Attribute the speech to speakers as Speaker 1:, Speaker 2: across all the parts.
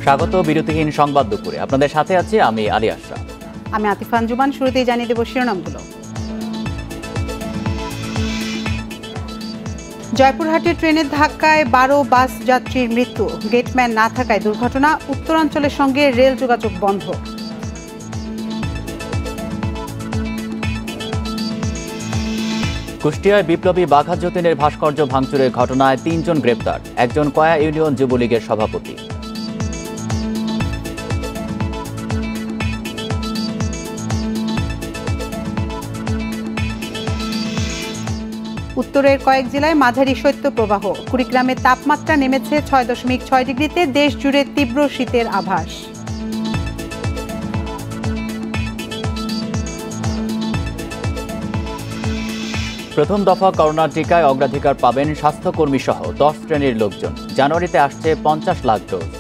Speaker 1: স্বাগত বিরতিহীন সংবাদ দুপুরে। আপনাদের সাথে আছি আমি আলী আশরাফ।
Speaker 2: আমি আতিফা আঞ্জুমান। শুরুতেই জানিয়ে দেব শিরোনামগুলো। জয়পুরহাটে ট্রেনের ধাক্কায় 12 বাস যাত্রীর মৃত্যু। গেটম্যান না থাকায় দুর্ঘটনা। উত্তরাঞ্চলের সঙ্গে রেল যোগাযোগ বন্ধ।
Speaker 1: কুষ্টিয়ায় বিপ্লবী বাঘা যতীনের ভাস্কর্য ভাঙচুরের ঘটনায় 3 জন গ্রেপ্তার, একজন কয়া ইউনিয়ন যুবলীগের সভাপতি।
Speaker 2: উত্তরের কয়েক জেলায় মাঝারি শৈত্যপ্রবাহ। কুড়িগ্রামে তাপমাত্রা নেমেছে 6.6 ডিগ্রিতে। দেশ জুড়ে তীব্র শীতের আভাস।
Speaker 1: প্রথম দফা করোনা টিকায় অগ্রাধিকার পাবেন স্বাস্থ্যকর্মী সহ 10 শ্রেণীর লোকজন। জানুয়ারিতে আসছে 50 লাখ ডোজ।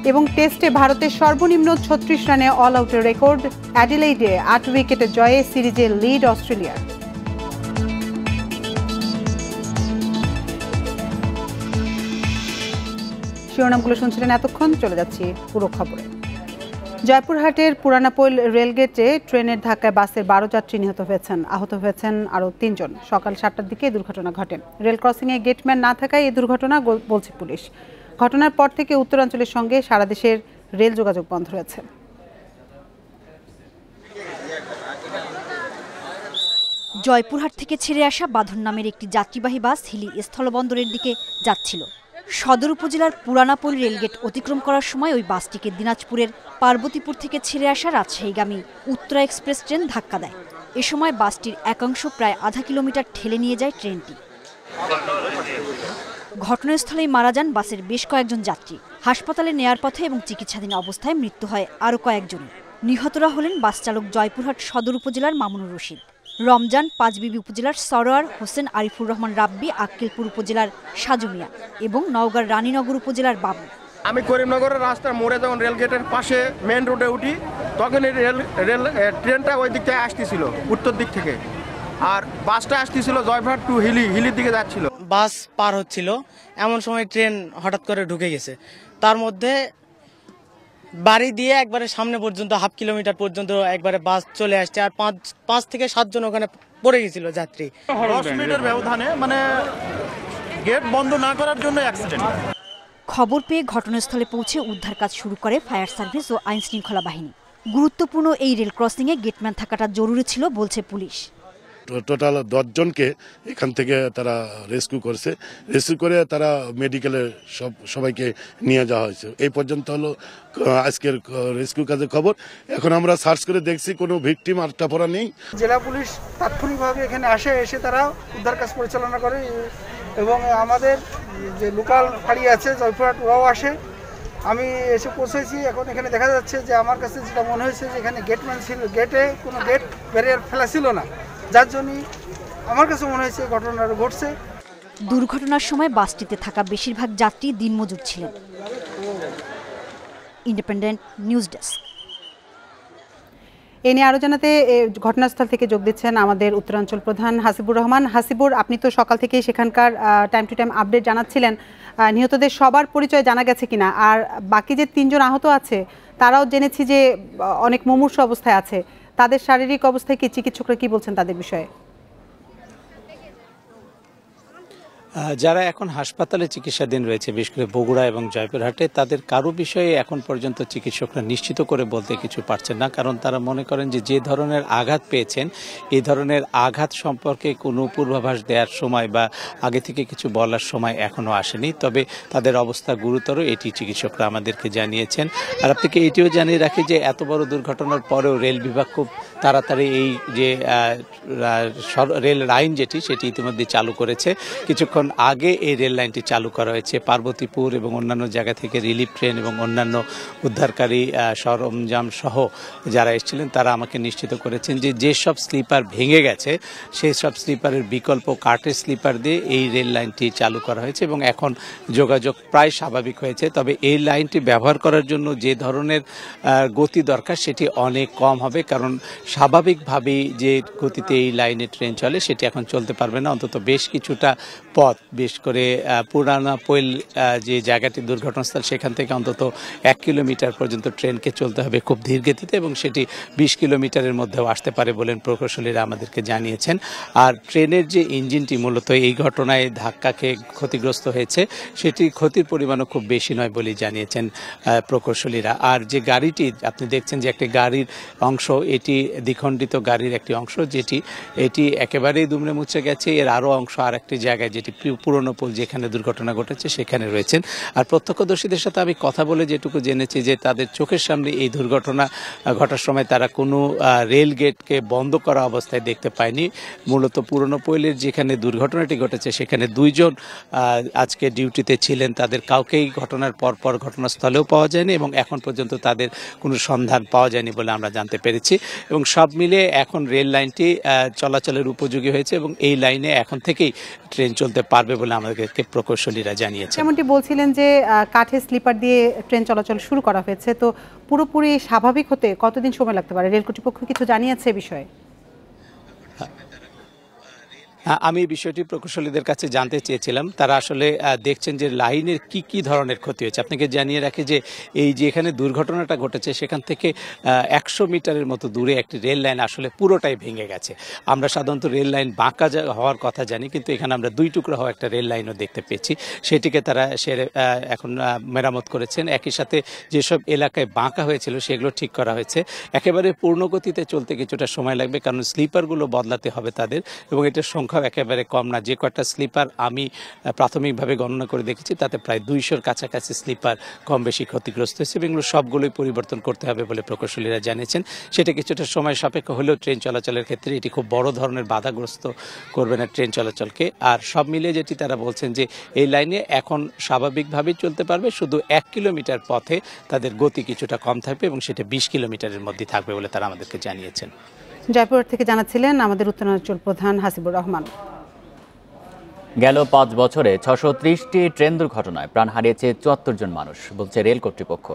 Speaker 2: এবং টেস্টে ভারতের সর্বনিম্ন 36 রানে অল আউটের রেকর্ড। অ্যাডিলেইডে 8 উইকেটে জয়ে সিরিজে লিড অস্ট্রেলিয়ার। শিরোনামগুলো শুনছিলেন এতক্ষণ, চলে যাচ্ছি পুরো খবরে। জয়পুরহাটের পুরানাপোল রেলগেটে ট্রেনের ধাক্কায় বাসের 12 যাত্রী নিহত হয়েছেন। আহত হয়েছেন আরও 3 জন। সকাল 7টার দিকে এই দুর্ঘটনা ঘটে। রেল ক্রসিংয়ে গেটম্যান না থাকায় এই দুর্ঘটনা বলছে পুলিশ। ঘটনার পর থেকে উত্তরাঞ্চলের সঙ্গে সারা দেশের রেল যোগাযোগ বন্ধ রয়েছে।
Speaker 3: জয়পুরহাট থেকে ছেড়ে আসা বাঁধন নামের একটি যাত্রীবাহী বাস হিলি স্থলবন্দরের দিকে যাচ্ছিল। সদর উপজেলার পুরানাপোল রেলগেট অতিক্রম করার সময় ওই বাসটিকে দিনাজপুরের পার্বতীপুর থেকে ছেড়ে আসা রাজশাহীগামী উত্তরা এক্সপ্রেস ট্রেন ধাক্কা দেয়। এ সময় বাসটির একাংশ প্রায় আধা কিলোমিটার ঠেলে নিয়ে যায় ট্রেনটি। ঘটনাস্থলেই মারা যান বাসের বেশ কয়েকজন যাত্রী। হাসপাতালে নেয়ার পথে এবং চিকিৎসাধীন অবস্থায় মৃত্যু হয় আরও কয়েকজন। নিহতরা হলেন বাস চালক জয়পুরহাট সদর উপজেলার মামুনুর রশিদ, রমজান পাঁচবিবি উপজেলার সরোয়ার হোসেন, আরিফুর রহমান রাব্বি আক্কেলপুর উপজেলার সাজু মিয়া এবং নওগাঁর রানীনগর উপজেলার বাবু।
Speaker 4: আমি করিমনগরের রাস্তার মোড়ে যখন রেলগেটের পাশে মেন রোডে উঠি তখন ট্রেনটা ওই দিক থেকে আসতেছিল, উত্তর দিক থেকে, আর বাসটা আসতেছিল জয়পুরহাট টু হিলির দিকে যাচ্ছিল।
Speaker 5: বাস পার হচ্ছিল, এমন সময় ট্রেন হঠাৎ করে ঢুকে গেছে। তার মধ্যে বাড়ি দিয়ে একবারে সামনে পর্যন্ত হাফ কিলোমিটার পর্যন্ত একবারে বাস চলে আসছে, আর 5 থেকে 7 জন ওখানে পড়ে গেছিল যাত্রী।
Speaker 4: 10 মিনিটের ব্যবধানে, মানে গেট বন্ধ না করার জন্য অ্যাক্সিডেন্ট।
Speaker 3: খবর পেয়ে ঘটনাস্থলে পৌঁছে উদ্ধার কাজ শুরু করে ফায়ার সার্ভিস ও আইন শৃঙ্খলা বাহিনী। গুরুত্বপূর্ণ এই রেল ক্রসিংয়ে গেটম্যান থাকাটা জরুরি ছিল বলছে পুলিশ।
Speaker 6: টোটাল 10 জনকে এখান থেকে তারা রেস্কিউ করে তারা মেডিকেলে সবাইকে নিয়ে যাওয়া হয়েছে। এই পর্যন্ত হলো আজকের রেস্কিউ কাজের খবর। এখন আমরা সার্চ করে দেখছি কোনো ভিকটিম আটকা পড়া নেই।
Speaker 7: জেলা পুলিশ তাৎক্ষণিকভাবে এখানে এসে তারা উদ্ধার কাজ পরিচালনা করে, এবং আমাদের যে লোকাল ফাঁড়ি আছে জয়পুরহাট, ওরাও আসে। আমি এসে পৌঁছেছি। এখন এখানে দেখা যাচ্ছে যে আমার কাছে যেটা মনে হয়েছে যে এখানে গেটম্যান ছিল, গেটে কোনো গেট ব্যারিয়ার ফেলা ছিল না, যার জন্য আমার কাছে মনে হয়েছে ঘটনাটা ঘটছে।
Speaker 3: দুর্ঘটনার সময় বাসটিতে থাকা বেশিরভাগ যাত্রী দিনমজুর ছিলেন। Independent news desk.
Speaker 2: এ নিয়ে আরও জানাতে ঘটনাস্থল থেকে যোগ দিচ্ছেন আমাদের উত্তরাঞ্চল প্রধান হাসিবুর রহমান। হাসিবুর, আপনি তো সকাল থেকেই সেখানকার টাইম টু টাইম আপডেট জানাচ্ছিলেন। নিহতদের সবার পরিচয় জানা গেছে কিনা, আর বাকি যে 3 জন আহত আছে তারাও জেনেছি যে অনেক মুমূর্ষু অবস্থায় আছে, তাদের শারীরিক অবস্থায় কি চিকিৎসকরা কি বলছেন তাদের বিষয়ে?
Speaker 8: যারা এখন হাসপাতালে চিকিৎসাধীন রয়েছে, বিশেষ করে বগুড়া এবং জয়পুরহাটে, তাদের কারো বিষয়ে এখন পর্যন্ত চিকিৎসকরা নিশ্চিত করে বলতে কিছু পারছেন না। কারণ তারা মনে করেন যে ধরনের আঘাত পেয়েছেন, এই ধরনের আঘাত সম্পর্কে কোনো পূর্বাভাস দেওয়ার সময় বা আগে থেকে কিছু বলার সময় এখনও আসেনি। তবে তাদের অবস্থা গুরুতর, এটি চিকিৎসকরা আমাদেরকে জানিয়েছেন। আর আপনাকে এটিও জানিয়ে রাখি যে এত বড় দুর্ঘটনার পরেও রেল বিভাগ খুব তাড়াতাড়ি এই যে রেল লাইন সেটি ইতিমধ্যে চালু করেছে। কিছুক্ষণ কিছুক্ষণ আগে এই রেল লাইনটি চালু করা হয়েছে। পার্বতীপুর এবং অন্যান্য জায়গা থেকে রিলিফ ট্রেন এবং অন্যান্য উদ্ধারকারী সরঞ্জাম সহ যারা এসেছিলেন তারা আমাকে নিশ্চিত করেছেন যে যেসব স্লিপার ভেঙে গেছে সেই সব স্লিপারের বিকল্প কাঠের স্লিপার দিয়ে এই রেল লাইনটি চালু করা হয়েছে এবং এখন যোগাযোগ প্রায় স্বাভাবিক হয়েছে। তবে এই লাইনটি ব্যবহার করার জন্য যে ধরনের গতি দরকার সেটি অনেক কম হবে, কারণ স্বাভাবিকভাবেই যে গতিতে এই লাইনে ট্রেন চলে সেটি এখন চলতে পারবে না। অন্তত বেশ কিছুটা পথ, বিশেষ করে পুরানা পৈল যে জায়গাটি দুর্ঘটনাস্থল সেখান থেকে অন্তত 1 কিলোমিটার পর্যন্ত ট্রেনকে চলতে হবে খুব ধীর গতিতে এবং সেটি 20 কিলোমিটারের মধ্যেও আসতে পারে বলেন প্রকৌশলীরা আমাদেরকে জানিয়েছেন। আর ট্রেনের যে ইঞ্জিনটি মূলত এই ঘটনায় ধাক্কা খেয়ে ক্ষতিগ্রস্ত হয়েছে সেটি ক্ষতির পরিমাণও খুব বেশি নয় বলে জানিয়েছেন প্রকৌশলীরা। আর যে গাড়িটি আপনি দেখছেন যে একটি গাড়ির অংশ, এটি দ্বিখণ্ডিত গাড়ির একটি অংশ, এটি একেবারেই দুমড়ে মুচড়ে গেছে। এর আরও অংশ আর একটি জায়গায়, যেটি পুরনো পুল যেখানে দুর্ঘটনা ঘটেছে সেখানে রয়েছেন। আর প্রত্যক্ষদর্শীদের সাথে আমি কথা বলে যেটুকু জেনেছি যে তাদের চোখের সামনে এই দুর্ঘটনা ঘটার সময় তারা কোনো রেল গেটকে বন্ধ করা অবস্থায় দেখতে পায়নি। মূলত পুরনো পৈলের যেখানে দুর্ঘটনাটি ঘটেছে সেখানে 2 জন আজকে ডিউটিতে ছিলেন, তাদের কাউকেই ঘটনার পরপর ঘটনাস্থলেও পাওয়া যায়নি এবং এখন পর্যন্ত তাদের কোনো সন্ধান পাওয়া যায়নি বলে আমরা জানতে পেরেছি। এবং সব মিলে এখন রেল লাইনটি চলাচলের উপযোগী হয়েছে এবং এই লাইনে এখন থেকেই ট্রেন চলতে পারবে বলে আমাদেরকে প্রকৌশলীরা জানিয়েছে।
Speaker 2: যেমনটি বলছিলেন যে কাঠের স্লিপার দিয়ে ট্রেন চলাচল শুরু করা হয়েছে, তো পুরোপুরি স্বাভাবিক হতে কতদিন সময় লাগতে পারে? রেল কর্তৃপক্ষ কিছু জানিয়েছে বিষয়ে?
Speaker 8: আমি এই বিষয়টি প্রকৌশলীদের কাছে জানতে চেয়েছিলাম। তারা আসলে দেখছেন যে লাইনের কি ধরনের ক্ষতি হয়েছে। আপনাকে জানিয়ে রাখি যে এই যে এখানে দুর্ঘটনাটা ঘটেছে সেখান থেকে 100 মিটারের মতো দূরে একটি রেল লাইন আসলে পুরোটাই ভেঙে গেছে। আমরা সাধারণত রেল লাইন বাঁকা হওয়ার কথা জানি, কিন্তু এখানে আমরা 2 টুকরা হওয়া একটা রেল লাইনও দেখতে পেয়েছি। সেটিকে তারা এখন মেরামত করেছেন। একই সাথে যেসব এলাকায় বাঁকা হয়েছিল সেগুলো ঠিক করা হয়েছে। একেবারে পূর্ণগতিতে চলতে কিছুটা সময় লাগবে, কারণ স্লিপারগুলো বদলাতে হবে তাদের এবং এটার একেবারে কম না। যে কয়েকটা স্লিপার আমি প্রাথমিকভাবে গণনা করে দেখেছি তাতে প্রায় 200-র কাছাকাছি স্লিপার কম বেশি ক্ষতিগ্রস্ত হয়েছে এবং এগুলো সবগুলোই পরিবর্তন করতে হবে বলে প্রকৌশলীরা জানিয়েছেন। সেটা কিছুটা সময় সাপেক্ষ হলেও ট্রেন চলাচলের ক্ষেত্রে এটি খুব বড় ধরনের বাধাগ্রস্ত করবে না ট্রেন চলাচলকে। আর সব মিলিয়ে যেটি তারা বলছেন যে এই লাইনে এখন স্বাভাবিকভাবেই চলতে পারবে, শুধু 1 কিলোমিটার পথে তাদের গতি কিছুটা কম থাকবে এবং সেটা 20 কিলোমিটারের মধ্যে থাকবে বলে তারা আমাদেরকে জানিয়েছেন।
Speaker 2: জয়পুর থেকে জানাচ্ছিলেন আমাদের উত্তরাঞ্চল প্রধান হাসিবুর রহমান।
Speaker 1: গেল 5 বছরে 630টি ট্রেন দুর্ঘটনায় প্রাণ হারিয়েছে 74 জন মানুষ, বলছে রেল কর্তৃপক্ষ।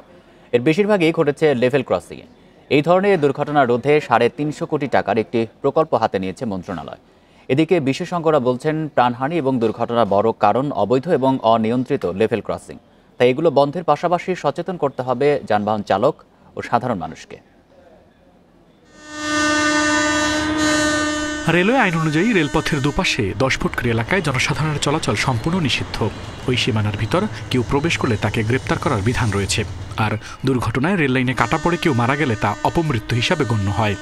Speaker 1: এর বেশিরভাগই ঘটেছে লেভেল ক্রসিংয়ে। এই ধরনের দুর্ঘটনা রোধে 350 কোটি টাকার একটি প্রকল্প হাতে নিয়েছে মন্ত্রণালয়। এদিকে বিশেষজ্ঞরা বলছেন প্রাণহানি এবং দুর্ঘটনার বড় কারণ অবৈধ এবং অনিয়ন্ত্রিত লেভেল ক্রসিং। তাই এগুলো বন্ধের পাশাপাশি সচেতন করতে হবে যানবাহন চালক ও সাধারণ মানুষকে।
Speaker 9: রেলওয়ে আইন অনুযায়ী রেলপথের দুপাশে 10 ফুট করে এলাকায় জনসাধারণের চলাচল সম্পূর্ণ নিষিদ্ধ। ওই সীমানার ভিতর কেউ প্রবেশ করলে তাকে গ্রেপ্তার করার বিধান রয়েছে। আর দুর্ঘটনায় রেল লাইনে কাটা পড়ে কেউ মারা গেলে তা অপমৃত্যু হিসাবে গণ্য হয়।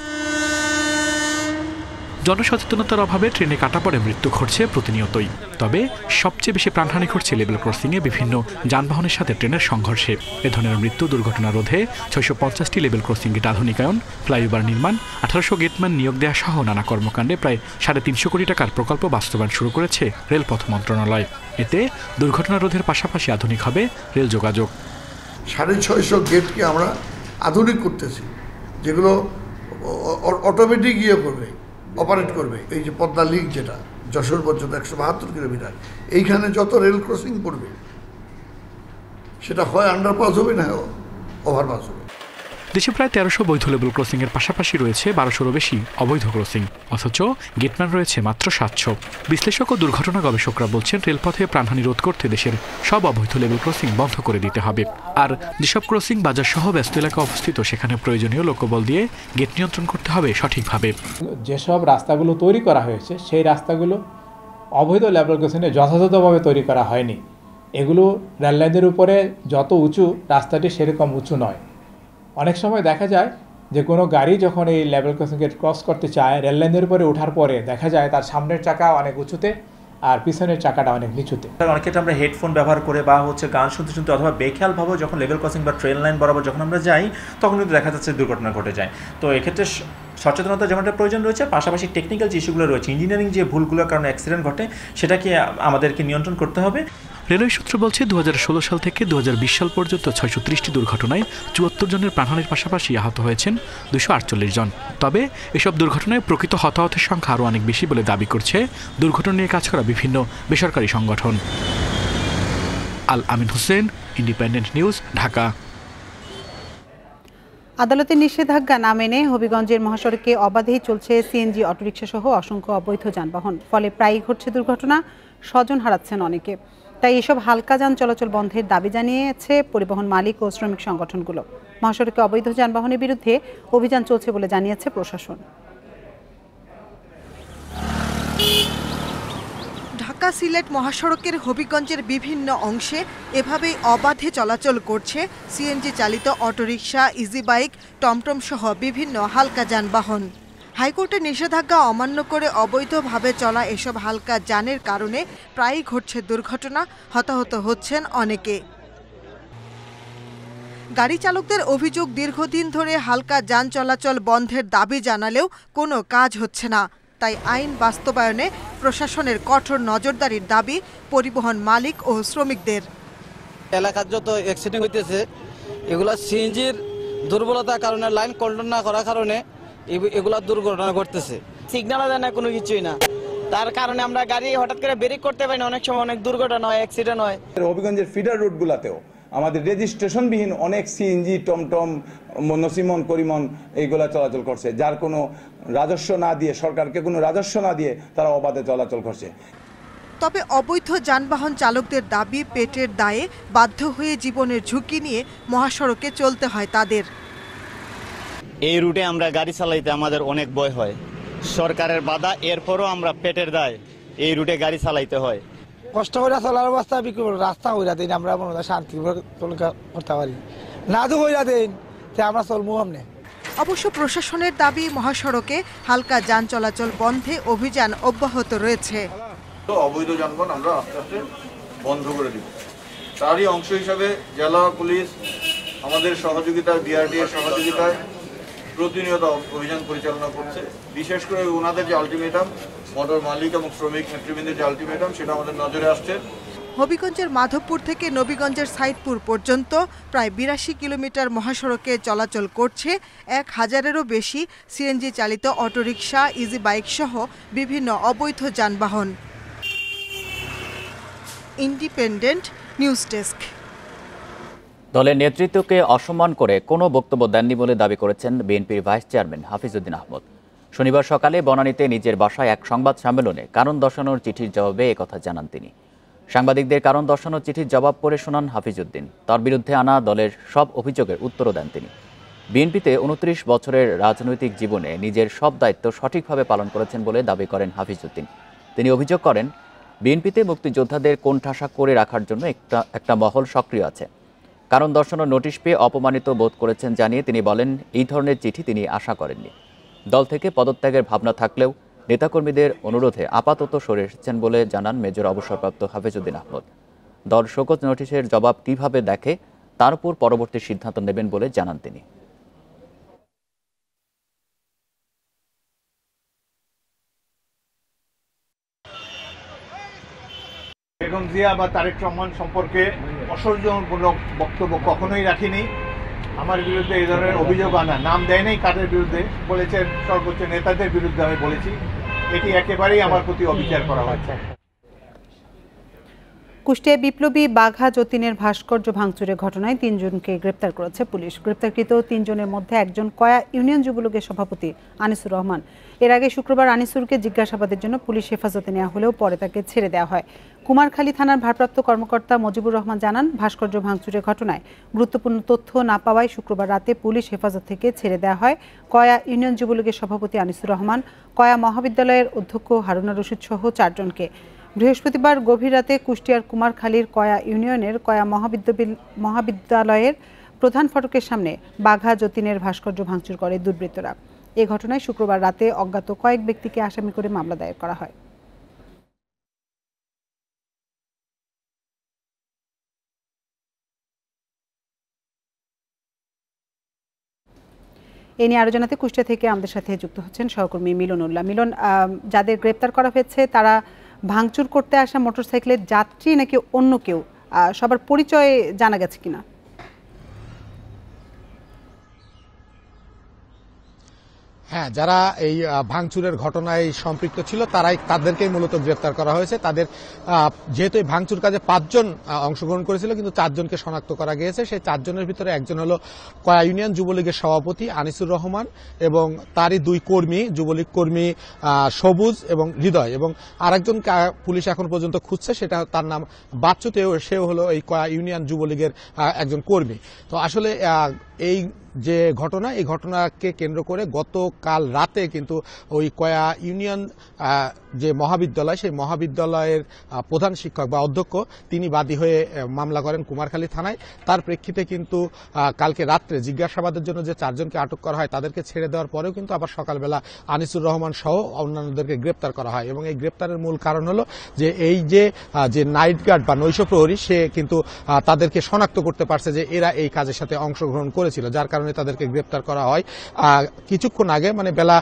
Speaker 9: জনসচেতনতার অভাবে ট্রেনে কাটা পড়ে মৃত্যু ঘটছে প্রতিনিয়তই। তবে সবচেয়ে বেশি প্রাণহানি ঘটছে লেভেল ক্রসিংয়ে বিভিন্ন যানবাহনের সাথে ট্রেনের সংঘর্ষে। এ ধরনের মৃত্যু দুর্ঘটনা রোধে 650টি লেভেল ক্রসিং গেট আধুনিকায়ন, ফ্লাইওভার নির্মাণ, 1800 গেটম্যান নিয়োগ দেওয়া সহ নানা কর্মকাণ্ডে প্রায় 350 কোটি টাকার প্রকল্প বাস্তবায়ন শুরু করেছে রেলপথ মন্ত্রণালয়। এতে দুর্ঘটনা রোধের পাশাপাশি আধুনিক হবে রেল যোগাযোগ।
Speaker 10: 650 গেটকে আমরা আধুনিক করতেছি, যেগুলো অটোমেটিক করবে, অপারেট করবে। এই যে পদ্মা লিঙ্ক, যেটা যশোর পর্যন্ত 172 কিলোমিটার, এইখানে যত রেল ক্রসিং পড়বে সেটা হয় আন্ডারপাস হবে না ওভারপাস হবে।
Speaker 9: দেশে প্রায় 1300 বৈধ লেভেল ক্রসিংয়ের পাশাপাশি রয়েছে 1200-রও বেশি অবৈধ ক্রসিং, অথচ গেটম্যান রয়েছে মাত্র 700। বিশ্লেষক ও দুর্ঘটনা গবেষকরা বলছেন রেলপথে প্রাণহানি রোধ করতে দেশের সব অবৈধ লেভেল ক্রসিং বন্ধ করে দিতে হবে। আর যেসব ক্রসিং বাজার সহ ব্যস্ত এলাকা অবস্থিত সেখানে প্রয়োজনীয় লোকবল দিয়ে গেট নিয়ন্ত্রণ করতে হবে সঠিকভাবে।
Speaker 11: যেসব রাস্তাগুলো তৈরি করা হয়েছে সেই রাস্তাগুলো অবৈধ লেভেল ক্রসিংয়ে যথাযথভাবে তৈরি করা হয়নি। এগুলো রেললাইনের উপরে যত উঁচু, রাস্তাটি সেরকম উঁচু নয়। অনেক সময় দেখা যায় যে কোনো গাড়ি যখন এই লেভেল ক্রসিং গেট ক্রস করতে চায়, রেললাইনের উপরে ওঠার পরে দেখা যায় তার সামনের চাকা অনেক উঁচুতে আর পিছনের চাকাটা অনেক নিচুতে।
Speaker 12: অনেক ক্ষেত্রে আমরা হেডফোন ব্যবহার করে বা গান শুনতে শুনতে অথবা বেখেয়ালভাবে যখন লেভেল ক্রসিং বা ট্রেন লাইন বরাবর যখন আমরা যাই, তখন কিন্তু দেখা যাচ্ছে দুর্ঘটনা ঘটে যায়। তো এক্ষেত্রে সচেতনতা যেমনটা প্রয়োজন রয়েছে, পাশাপাশি টেকনিক্যাল যে ইস্যুগুলো রয়েছে, ইঞ্জিনিয়ারিং যে ভুলগুলোর কারণে অ্যাক্সিডেন্ট ঘটে, সেটাকে আমাদেরকে নিয়ন্ত্রণ করতে হবে।
Speaker 9: রেলওয়ে সূত্র বলছে 2016 সাল থেকে 2020 সাল পর্যন্ত 630টি দুর্ঘটনায় 74 জনের প্রাণহানির পাশাপাশি আহত হয়েছেন 248 জন। তবে এসব দুর্ঘটনায় প্রকৃত হতাহতের সংখ্যা আরও অনেক বেশি বলে দাবি করছে দুর্ঘটনা নিয়ে কাজ করা বিভিন্ন বেসরকারি সংগঠন। আল আমিন হোসেন, ইন্ডিপেন্ডেন্ট নিউজ, ঢাকা।
Speaker 2: আদালতের নিষেধাজ্ঞা না মেনে হবিগঞ্জের মহাসড়কে অবাধেই চলছে সিএনজি, অটোরিকশা সহ অসংখ্য অবৈধ যানবাহন। ফলে প্রায়ই ঘটছে দুর্ঘটনা, স্বজন হারাচ্ছেন অনেকে। তাই এসব হালকা যান চলাচল বন্ধের দাবি জানিয়েছে পরিবহন মালিক ও শ্রমিক সংগঠনগুলো। মহাসড়কে অবৈধ যানবাহনের বিরুদ্ধে অভিযান চলছে বলে জানিয়েছে প্রশাসন।
Speaker 13: ঢাকা সিলেট মহাসড়কের হবিগঞ্জের বিভিন্ন অংশে এভাবেই অবাধে চলাচল করছে সিএনজি চালিত অটোরিকশা, ইজি বাইক, টমটম সহ বিভিন্ন হালকা যানবাহন। হাইকোর্টের নিষেধাজ্ঞা অমান্য করে অবৈধভাবে চলা এসব হালকা যানের কারণে প্রায়ই ঘটছে দুর্ঘটনা, হতাহত হচ্ছেন অনেকে। গাড়ি চালকদের অভিযোগ, দীর্ঘদিন ধরে হালকা যান চলাচল বন্ধের দাবি জানালেও কোনো কাজ হচ্ছে না। তাই আইন বাস্তবায়নে প্রশাসনের কঠোর নজরদারির দাবি পরিবহন মালিক ও শ্রমিকদের।
Speaker 14: এলাকার যত অ্যাক্সিডেন্ট হইতেছে এগুলা সিএনজির দুর্বলতার কারণে, লাইন কন্ট্রোল না করার কারণে এগুলা দুর্ঘটনা ঘটতেছে। সিগন্যাল দেয় না, কোনো কিছুই না, তার কারণে আমরা গাড়ি হঠাৎ করে ব্রেক করতে পারি না, অনেক সময় অনেক দুর্ঘটনা হয়, অ্যাক্সিডেন্ট হয়।
Speaker 15: হবিগঞ্জের ফিডার রোডগুলোতেও আমাদের রেজিস্ট্রেশনবিহীন অনেক সিএনজি, টমটম, নসিমন, করিমন এইগুলা চলাচল করছে, যার কোনো রাজস্ব না দিয়ে, সরকারকে কোনো রাজস্ব না দিয়ে তারা অবাধে চলাচল করছে।
Speaker 13: তবে অবৈধ যানবাহন চালকদের দাবি, পেটের দায়ে বাধ্য হয়ে জীবনের ঝুঁকি নিয়ে মহাসড়কে চলতে হয় তাদের।
Speaker 16: এই রুটে আমরা গাড়ি চালাইতে আমাদের অনেক ভয় হয়, সরকারের বাধা, এরপরও আমরা পেটের দায়ে এই রুটে গাড়ি চালাইতে হয়।
Speaker 7: কষ্ট করে চলার অবস্থা, রাস্তা হইরা দিন আমরা শান্তি করতে পারি না, তো হইরা দিন আমরা চলবো আমনে।
Speaker 13: অবশ্য প্রশাসনের দাবি, মহাসড়কে হালকা যান চলাচল বন্ধে অভিযান অব্যাহত রয়েছে।
Speaker 17: অবৈধ যানবাহন আমরা আস্তে আস্তে বন্ধ করে দিব। তারই অংশ হিসাবে জেলা পুলিশ আমাদের সহযোগিতায়, বিআরডি এর সহযোগিতায় প্রতিনিয়ত অভিযান পরিচালনা করছে। বিশেষ করে ওনাদের যে আলটিমেটাম, মোটর মালিক এবং শ্রমিক নেতৃবৃন্দের যে আলটিমেটাম, সেটা আমাদের নজরে আসছে।
Speaker 13: হবিগঞ্জের মাধবপুর থেকে নবীগঞ্জের সাইদপুর পর্যন্ত প্রায় 82 কিলোমিটার মহাসড়কে চলাচল করছে 1000-এরও বেশি সিএনজি চালিত অটোরিকশা, ইজি বাইক সহ বিভিন্ন অবৈধ যানবাহন। Independent news desk.
Speaker 1: দলের নেতৃত্বকে অসম্মান করে কোনো বক্তব্য দেননি বলে দাবি করেছেন বিএনপির ভাইস চেয়ারম্যান হাফিজউদ্দিন আহমদ। শনিবার সকালে বনানীতে নিজের বাসায় এক সংবাদ সম্মেলনে কারণ দর্শানোর চিঠির জবাবে একথা জানান তিনি। সাংবাদিকদের কারণ দর্শানোর চিঠির জবাব পড়ে শোনান হাফিজউদ্দিন। তার বিরুদ্ধে আনা দলের সব অভিযোগের উত্তরও দেন তিনি। বিএনপিতে 29 বছরের রাজনৈতিক জীবনে নিজের সব দায়িত্ব সঠিকভাবে পালন করেছেন বলে দাবি করেন হাফিজউদ্দিন। তিনি অভিযোগ করেন, বিএনপিতে মুক্তিযোদ্ধাদের কোণঠাসা করে রাখার জন্য একটা মহল সক্রিয় আছে। কারণ দর্শানোর নোটিশ পেয়ে অপমানিত বোধ করেছেন জানিয়ে তিনি বলেন, এই ধরনের চিঠি তিনি আশা করেননি। দল থেকে পদত্যাগের ভাবনা থাকলেও নেতাকর্মীদের অনুরোধে আপাতত সরে এসেছেন বলে জানান মেজর অবসরপ্রাপ্ত হাফিজউদ্দিন আহমদ। দল শোকজ নোটিশের জবাব কিভাবে দেখে তার উপর পরবর্তী সিদ্ধান্ত নেবেন বলে জানান তিনি।
Speaker 18: বেগম জিয়া বা তারেক রহমান সম্পর্কে অসৌজন্যমূলক বক্তব্য কখনোই রাখিনি। আমার বিরুদ্ধে এই ধরনের অভিযোগ আনা, নাম দেয় নাই কাদের বিরুদ্ধে, বলেছেন সর্বোচ্চ নেতাদের বিরুদ্ধে আমি বলেছি, এটি একেবারেই আমার প্রতি অবিচার করা হয়েছে।
Speaker 2: কুষ্টিয়ায় বিপ্লবী বাঘা যতীনের ভাস্কর্য ভাঙচুরের ঘটনায় 3 জনকে গ্রেপ্তার করেছে পুলিশ। গ্রেপ্তারকৃত 3 জনের মধ্যে একজন কয়া ইউনিয়ন যুবলীগের সভাপতি আনিসুর রহমান। এর আগে শুক্রবার আনিসুরকে জিজ্ঞাসাবাদের জন্য পুলিশ হেফাজতে নেওয়া হলেও পরে তাকে ছেড়ে দেওয়া হয়। কুমারখালী থানার ভারপ্রাপ্ত কর্মকর্তা মজিবুর রহমান জানান, ভাস্কর্য ভাঙচুরের ঘটনায় গুরুত্বপূর্ণ তথ্য না পাওয়ায় শুক্রবার রাতে পুলিশ হেফাজত থেকে ছেড়ে দেওয়া হয় কয়া ইউনিয়ন যুবলীগের সভাপতি আনিসুর রহমান, কয়া মহাবিদ্যালয়ের অধ্যক্ষ হারুনা রশিদ সহ 4 জনকে। বৃহস্পতিবার গভীর রাতে কুষ্টিয়ার কুমারখালীর কয়া ইউনিয়নের কয়া মহাবিদ্যালয়ের প্রধান ফটকের সামনে বাঘা যতীনের ভাস্কর্য ভাঙচুর করে দুর্বৃত্তরা। এ ঘটনায় শুক্রবার রাতে অজ্ঞাত কয়েক ব্যক্তিকে আসামি করে মামলা দায়ের করা হয়। এ নিয়ে আরো জানাতে কুষ্টিয়া থেকে আমাদের সাথে যুক্ত হচ্ছেন সহকর্মী মিলনুল্লাহ। মিলন, যাদের গ্রেপ্তার করা হয়েছে তারা ভাঙচুর করতে আসা মোটরসাইকেলের যাত্রী নাকি অন্য কেউ, সবার পরিচয় জানা গেছে কিনা?
Speaker 19: হ্যাঁ, যারা এই ভাঙচুরের ঘটনায় সম্পৃক্ত ছিল তাদেরকেই মূলত গ্রেপ্তার করা হয়েছে। তাদের যেহেতু এই ভাঙচুর কাজে 5 জন অংশগ্রহণ করেছিল, কিন্তু 4 জনকে শনাক্ত করা গিয়েছে। সেই 4 জনের ভিতরে একজন হলো কয়া ইউনিয়ন যুবলীগের সভাপতি আনিসুর রহমান এবং তারই 2 কর্মী, যুবলীগ কর্মী সবুজ এবং হৃদয়, এবং আরেকজন পুলিশ এখন পর্যন্ত খুঁজছে, সেটা তার নাম বাচ্চু, সেও হলো এই কয়া ইউনিয়ন যুবলীগের একজন কর্মী। তো আসলে এই যে ঘটনা, এই ঘটনাকে কেন্দ্র করে গতকাল রাতে কিন্তু ওই কয়া ইউনিয়ন যে মহাবিদ্যালয়, সেই মহাবিদ্যালয়ের প্রধান শিক্ষক বা অধ্যক্ষ তিনি বাদী হয়ে মামলা করেন কুমারখালী থানায়। তার প্রেক্ষিতে কিন্তু কালকে রাত্রে জিজ্ঞাসাবাদের জন্য যে 4 জনকে আটক করা হয় তাদেরকে ছেড়ে দেওয়ার পরেও কিন্তু আবার সকালবেলা আনিসুর রহমান সহ অন্যান্যদেরকে গ্রেপ্তার করা হয়। এবং এই গ্রেপ্তারের মূল কারণ হলো যে এই যে নাইট গার্ড বা নৈশ প্রহরী, সে কিন্তু তাদেরকে শনাক্ত করতে পারছে যে এরা এই কাজের সাথে অংশগ্রহণ করেছিল, যার কারণে তাদেরকে গ্রেপ্তার করা হয়। কিছুক্ষণ আগে মানে বেলা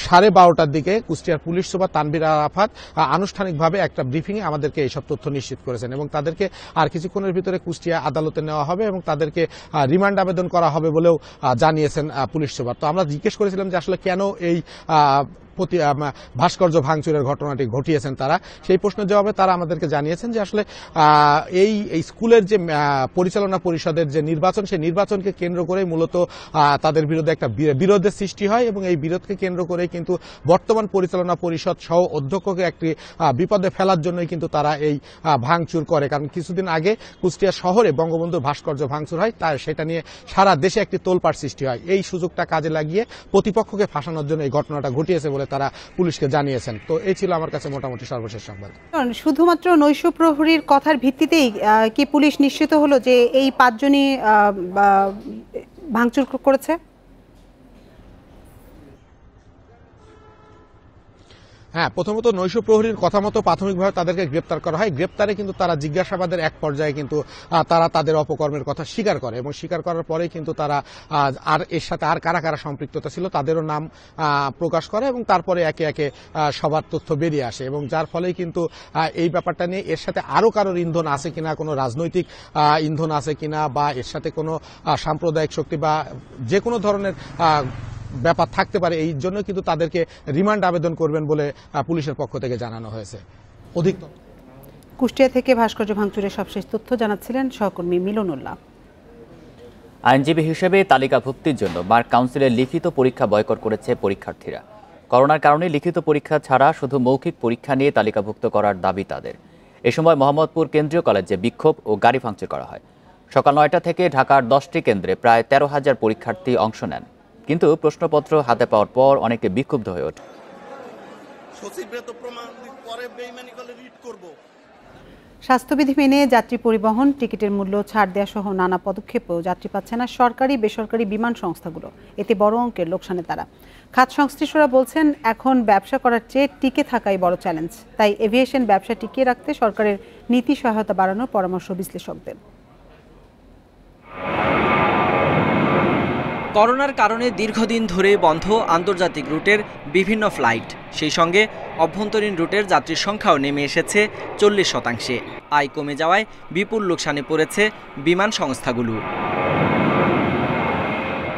Speaker 19: 12:30টার দিকে কুষ্টিয়ার পুলিশ সুপার তানভীর আরাফাত আনুষ্ঠানিকভাবে একটা ব্রিফিংয়ে আমাদেরকে এইসব তথ্য নিশ্চিত করেছেন এবং তাদেরকে আর কিছুক্ষণের ভিতরে কুষ্টিয়া আদালতে নেওয়া হবে এবং তাদেরকে রিমান্ড আবেদন করা হবে বলেও জানিয়েছেন পুলিশ সুপার। তো আমরা জিজ্ঞেস করেছিলাম যে আসলে কেন এই ভাস্কর্য ভাঙচুরের ঘটনাটি ঘটিয়েছেন তারা। সেই প্রশ্নের জবাবে তারা আমাদেরকে জানিয়েছেন যে আসলে এই স্কুলের যে পরিচালনা পরিষদের যে নির্বাচন, সেই নির্বাচনকে কেন্দ্র করেই মূলত তাদের বিরুদ্ধে একটা বিরোধের সৃষ্টি হয় এবং এই বিরোধকে কেন্দ্র করেই কিন্তু বর্তমান পরিচালনা পরিষদ সহ অধ্যক্ষকে একটি বিপদে ফেলার জন্যই কিন্তু তারা এই ভাঙচুর করে। কারণ কিছুদিন আগে কুষ্টিয়া শহরে বঙ্গবন্ধুর ভাস্কর্য ভাঙচুর হয়, তাই সেটা নিয়ে সারা দেশে একটি তোলপাড় সৃষ্টি হয়। এই সুযোগটা কাজে লাগিয়ে প্রতিপক্ষকে ফাঁসানোর জন্য এই ঘটনাটা ঘটিয়েছে বলে তারা পুলিশকে জানিয়েছেন। তো এই ছিল আমার কাছে মোটামুটি সর্বশেষ সংবাদ।
Speaker 2: শুধুমাত্র নৈশ প্রহরীর কথার ভিত্তিতেই কি পুলিশ নিশ্চিত হলো যে এই 5 জনই ভাঙচুর করেছে?
Speaker 19: হ্যাঁ, প্রথমত নৈশ প্রহরীর কথা মতো প্রাথমিকভাবে তাদেরকে গ্রেপ্তার করা হয়। গ্রেপ্তারে কিন্তু তারা জিজ্ঞাসাবাদের এক পর্যায়ে কিন্তু তারা তাদের অপকর্মের কথা স্বীকার করে এবং স্বীকার করার পরে কিন্তু তারা আর এর সাথে আর কারা কারা সম্পৃক্ততা ছিল তাদেরও নাম প্রকাশ করে এবং তারপরে একে একে সবার তথ্য বেরিয়ে আসে এবং যার ফলেই কিন্তু এই ব্যাপারটা নিয়ে এর সাথে আরও কারোর ইন্ধন আছে কিনা, কোনো রাজনৈতিক ইন্ধন আছে কিনা বা এর সাথে কোনো সাম্প্রদায়িক শক্তি বা যে কোনো ধরনের ব্যাপার থাকতে পারে, এই জন্য কিন্তু তাদেরকে রিমান্ড আবেদন করবেন বলে পুলিশের পক্ষ থেকে জানানো হয়েছে। অধিক
Speaker 2: কুষ্টিয়া থেকে ভাস্কর্য ভাঙচুরের সবশেষ তথ্য জানাচ্ছিলেন সহকর্মী মিলনুল্লাহ।
Speaker 1: আইনজীবী হিসেবে তালিকাভুক্তির জন্য বার কাউন্সিলের লিখিত পরীক্ষা বয়কট করেছে পরীক্ষার্থীরা। করোনার কারণে লিখিত পরীক্ষা ছাড়া শুধু মৌখিক পরীক্ষা নিয়ে তালিকাভুক্ত করার দাবি তাদের। এ সময় মোহাম্মদপুর কেন্দ্রীয় কলেজে বিক্ষোভ ও গাড়ি ভাঙচুর করা হয়। সকাল 9টা থেকে ঢাকার 10টি কেন্দ্রে প্রায় 13,000 পরীক্ষার্থী অংশ নেন, কিন্তু প্রশ্নপত্র হাতে পাওয়ার পর অনেকে বিক্ষুব্ধ হয়ে ওঠে।
Speaker 2: স্বাস্থ্যবিধি মেনে যাত্রী পরিবহন, টিকিটের মূল্য ছাড় দেওয়া সহ নানা পদক্ষেপেও যাত্রী পাচ্ছে না সরকারি বেসরকারি বিমান সংস্থাগুলো। এতে বড় অঙ্কের লোকসানে তারা। খাত সংশ্লিষ্টরা বলছেন এখন ব্যবসা করার চেয়ে টিকে থাকাই বড় চ্যালেঞ্জ। তাই এভিয়েশন ব্যবসা টিকিয়ে রাখতে সরকারের নীতি সহায়তা বাড়ানোর পরামর্শ বিশ্লেষকদের।
Speaker 20: করোনার কারণে দীর্ঘদিন ধরে বন্ধ আন্তর্জাতিক রুটের বিভিন্ন ফ্লাইট, সেই সঙ্গে অভ্যন্তরীণ রুটের যাত্রীর সংখ্যাও নেমে এসেছে 40%। আয় কমে যাওয়ায় বিপুল লোকসানে পড়েছে বিমান সংস্থাগুলো।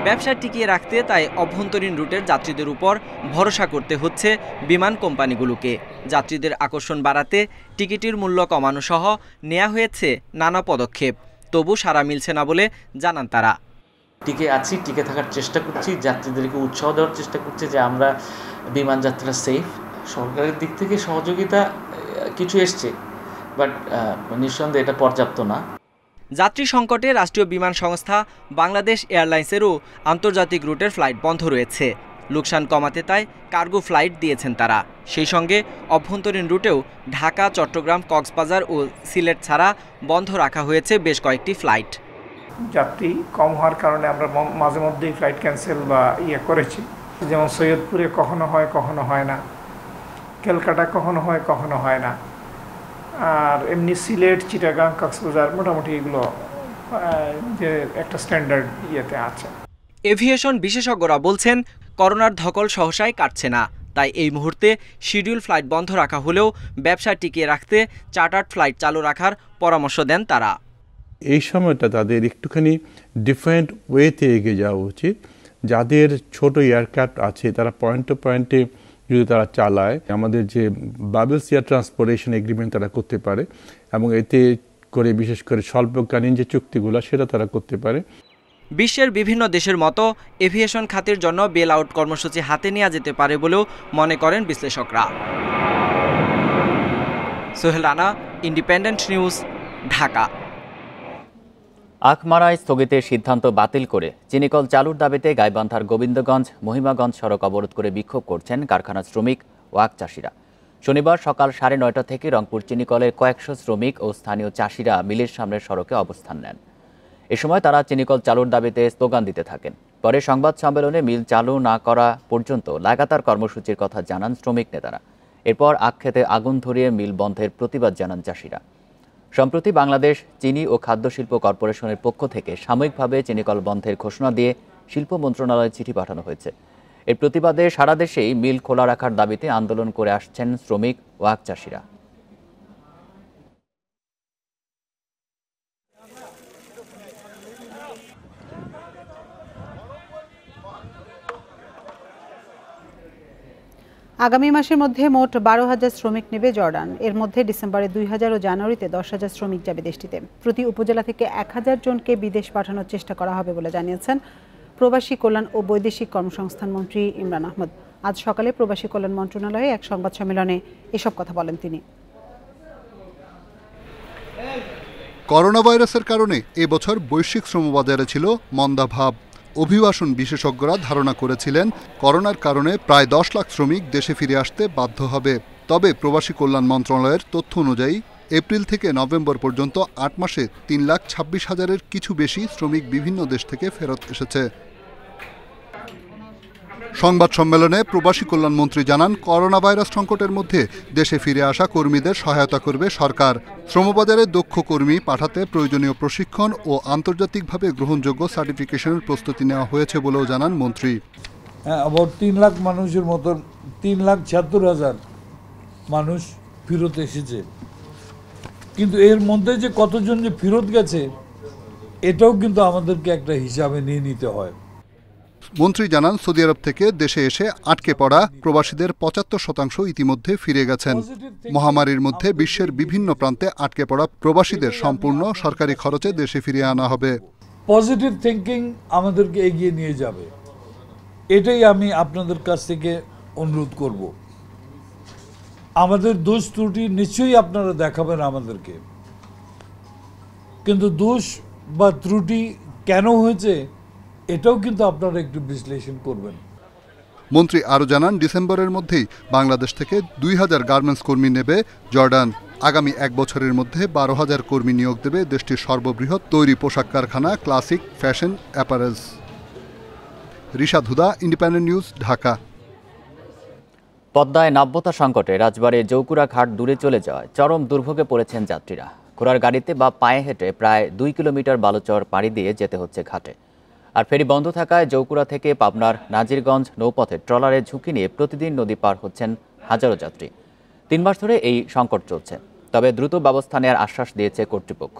Speaker 20: ব্যবসা টিকিয়ে রাখতে তাই অভ্যন্তরীণ রুটের যাত্রীদের উপর ভরসা করতে হচ্ছে বিমান কোম্পানিগুলোকে। যাত্রীদের আকর্ষণ বাড়াতে টিকিটের মূল্য কমানো সহ নেওয়া হয়েছে নানা পদক্ষেপ, তবু সাড়া মিলছে না বলে জানান তারা।
Speaker 21: টিকে আছি, টিকে থাকার চেষ্টা করছি, যাত্রীদেরকে উৎসাহ দেওয়ার চেষ্টা করছি যে আমরা বিমান যাত্রা সেফ। সরকারের দিক থেকে সহযোগিতা কিছু এসছে, বাট নিঃসন্দেহে এটা পর্যাপ্ত না।
Speaker 20: যাত্রী সংকটে রাষ্ট্রীয় বিমান সংস্থা বাংলাদেশ এয়ারলাইন্সেরও আন্তর্জাতিক রুটের ফ্লাইট বন্ধ রয়েছে। লোকসান কমাতে তাই কার্গো ফ্লাইট দিয়েছেন তারা। সেই সঙ্গে অভ্যন্তরীণ রুটেও ঢাকা, চট্টগ্রাম, কক্সবাজার ও সিলেট ছাড়া বন্ধ রাখা হয়েছে বেশ কয়েকটি ফ্লাইট।
Speaker 7: যাত্রী কম হওয়ার কারণে আমরা মাঝে মধ্যেই ফ্লাইট ক্যান্সেল বা করেছি, যেমন সৈয়দপুরে কখনো হয় কখনো হয় না, ক্যালকাটা কখনো হয় কখনো হয় না, আর এমনি সিলেট, চিটাগাং, কক্সবাজার মোটামুটি এগুলো যে একটা স্ট্যান্ডার্ড আছে।
Speaker 20: এভিয়েশন বিশেষজ্ঞরা বলছেন করোনার ধকল সহসায় কাটছে না, তাই এই মুহূর্তে শিডিউল ফ্লাইট বন্ধ রাখা হলেও ব্যবসা টিকিয়ে রাখতে চার্টার্ড ফ্লাইট চালু রাখার পরামর্শ দেন তারা।
Speaker 5: এই সময়টা তাদের একটুখানি ডিফারেন্ট ওয়েতে এগিয়ে যাওয়া উচিত। যাদের ছোট এয়ারক্রাফট আছে তারা পয়েন্ট টু পয়েন্টে যদি তারা চালায়, আমাদের যে বাবলস এয়ার ট্রান্সপোর্টেশন এগ্রিমেন্ট তারা করতে পারে এবং এতে করে বিশেষ করে স্বল্পকালীন যে চুক্তিগুলো সেটা তারা করতে পারে।
Speaker 20: বিশ্বের বিভিন্ন দেশের মতো এভিয়েশন খাতের জন্য বেল আউট কর্মসূচি হাতে নেওয়া যেতে পারে বলেও মনে করেন বিশ্লেষকরা। Sohel Rana, independent news, Dhaka.
Speaker 1: আখমারায় স্থগিতের সিদ্ধান্ত বাতিল করে চিনিকল চালুর দাবিতে গাইবান্ধার গোবিন্দগঞ্জ মহিমাগঞ্জ সড়ক অবরোধ করে বিক্ষোভ করছেন কারখানা শ্রমিক ও আখ চাষিরা। শনিবার সকাল 9:30 থেকে রংপুর চিনিকলের কয়েকশো শ্রমিক ও স্থানীয় চাষিরা মিলের সামনের সড়কে অবস্থান নেন। এ সময় তারা চিনিকল চালুর দাবিতে স্লোগান দিতে থাকেন। পরে সংবাদ সম্মেলনে মিল চালু না করা পর্যন্ত লাগাতার কর্মসূচির কথা জানান শ্রমিক নেতারা। এরপর আখ খেতে আগুন ধরিয়ে মিল বন্ধের প্রতিবাদ জানান চাষিরা। সম্প্রতি বাংলাদেশ চিনি ও খাদ্য শিল্প কর্পোরেশনের পক্ষ থেকে সাময়িকভাবে চিনিকল বন্ধের ঘোষণা দিয়ে শিল্প মন্ত্রণালয়ে চিঠি পাঠানো হয়েছে। এর প্রতিবাদে সারা দেশেই মিল খোলা রাখার দাবিতে আন্দোলন করে আসছেন শ্রমিক ও আখ চাষিরা।
Speaker 2: আগামী মাসের মধ্যে মোট 12,000 শ্রমিক নেবে জর্ডান। এর মধ্যে ডিসেম্বরে 2,000 ও জানুয়ারিতে 10,000 শ্রমিক যাবে দেশটিতে। প্রতি উপজেলা থেকে 1,000 জনকে বিদেশ পাঠানোর চেষ্টা করা হবে বলে জানিয়েছেন প্রবাসী কল্যাণ ও বৈদেশিক কর্মসংস্থান মন্ত্রী ইমরান আহমদ। আজ সকালে প্রবাসী কল্যাণ মন্ত্রণালয়ে এক সংবাদ সম্মেলনে এসব কথা বলেন তিনি।
Speaker 22: করোনা ভাইরাসের কারণে এবছর বৈশ্বিক শ্রমবাজারে ছিল মন্দাভাব। অভিবাসন বিশেষজ্ঞরা ধারণা করেছিলেন করোনার কারণে প্রায় 10 লাখ শ্রমিক দেশে ফিরে আসতে বাধ্য হবে। তবে প্রবাসী কল্যাণ মন্ত্রণালয়ের তথ্য অনুযায়ী এপ্রিল থেকে নভেম্বর পর্যন্ত 8 মাসে 3,26,000-এর কিছু বেশি শ্রমিক বিভিন্ন দেশ থেকে ফেরত এসেছে। সংবাদ সম্মেলনে প্রবাসী কল্যাণ মন্ত্রী জানান, করোনা ভাইরাস সংকটের মধ্যে দেশে ফিরে আসা কর্মীদের সহায়তা করবে সরকার। শ্রমবাজারে দক্ষ কর্মী পাঠাতে প্রয়োজনীয় প্রশিক্ষণ ও আন্তর্জাতিকভাবে গ্রহণযোগ্য সার্টিফিকেশনের প্রস্তুতি নেওয়া হয়েছে বলেও জানান মন্ত্রী।
Speaker 23: আবার 3 লাখ মানুষের মতো 3,76,000 মানুষ ফেরত এসেছে, কিন্তু এর মধ্যে যে কতজন যে ফেরত গেছে এটাও কিন্তু আমাদেরকে একটা হিসাবে নিয়ে নিতে হয়।
Speaker 22: মন্ত্রী জানান, সৌদি আরব থেকে দেশে এসে আটকে পড়া প্রবাসীদের 75% ইতিমধ্যে ফিরে গেছেন। মহামারীর মধ্যে বিশ্বের বিভিন্ন প্রান্তে আটকে পড়া প্রবাসীদের সম্পূর্ণ সরকারি খরচে দেশে ফিরিয়ে আনা হবে।
Speaker 23: পজিটিভ থিঙ্কিং আমাদেরকে এগিয়ে নিয়ে যাবে, এটাই আমি আপনাদের কাছ থেকে অনুরোধ করব। আমাদের দোষ ত্রুটি নিশ্চয়ই আপনারা দেখাবেন আমাদেরকে, কিন্তু দোষ বা ত্রুটি কেন হয়েছে এটাও কিন্তু আপনারা একটু বিশ্লেষণ করবেন।
Speaker 22: মন্ত্রী আরও জানান, ডিসেম্বরের মধ্যেই বাংলাদেশ থেকে 2,000 গার্মেন্টস কর্মী নেবে জর্ডান। আগামী 1 বছরের মধ্যে 12,000 কর্মী নিয়োগ দেবে দেশটির সর্ববৃহৎ তৈরি পোশাক কারখানা ক্লাসিক ফ্যাশন অ্যাপারেলস। রিশাদ হুদা, ইন্ডিপেন্ডেন্ট নিউজ, ঢাকা।
Speaker 1: পদ্মায় নাব্যতা সংকটে রাজবাড়ী জৌকুড়া ঘাট দূরে চলে যাওয়ায় চরম দুর্ভোগে পড়েছেন যাত্রীরা। ঘোড়ার গাড়িতে বা পায়ে হেঁটে প্রায় 2 কিলোমিটার বালুচর পাড়ি দিয়ে যেতে হচ্ছে ঘাটে। আর ফেরি বন্ধ থাকায় জৌকুড়া থেকে পাবনার নাজিরগঞ্জ নৌপথে ট্রলারে ঝুঁকি নিয়ে প্রতিদিন নদী পার হচ্ছেন হাজারো যাত্রী। 3 মাস ধরে এই সংকট চলছে, তবে দ্রুত ব্যবস্থা নেওয়ার আশ্বাস দিয়েছে কর্তৃপক্ষ।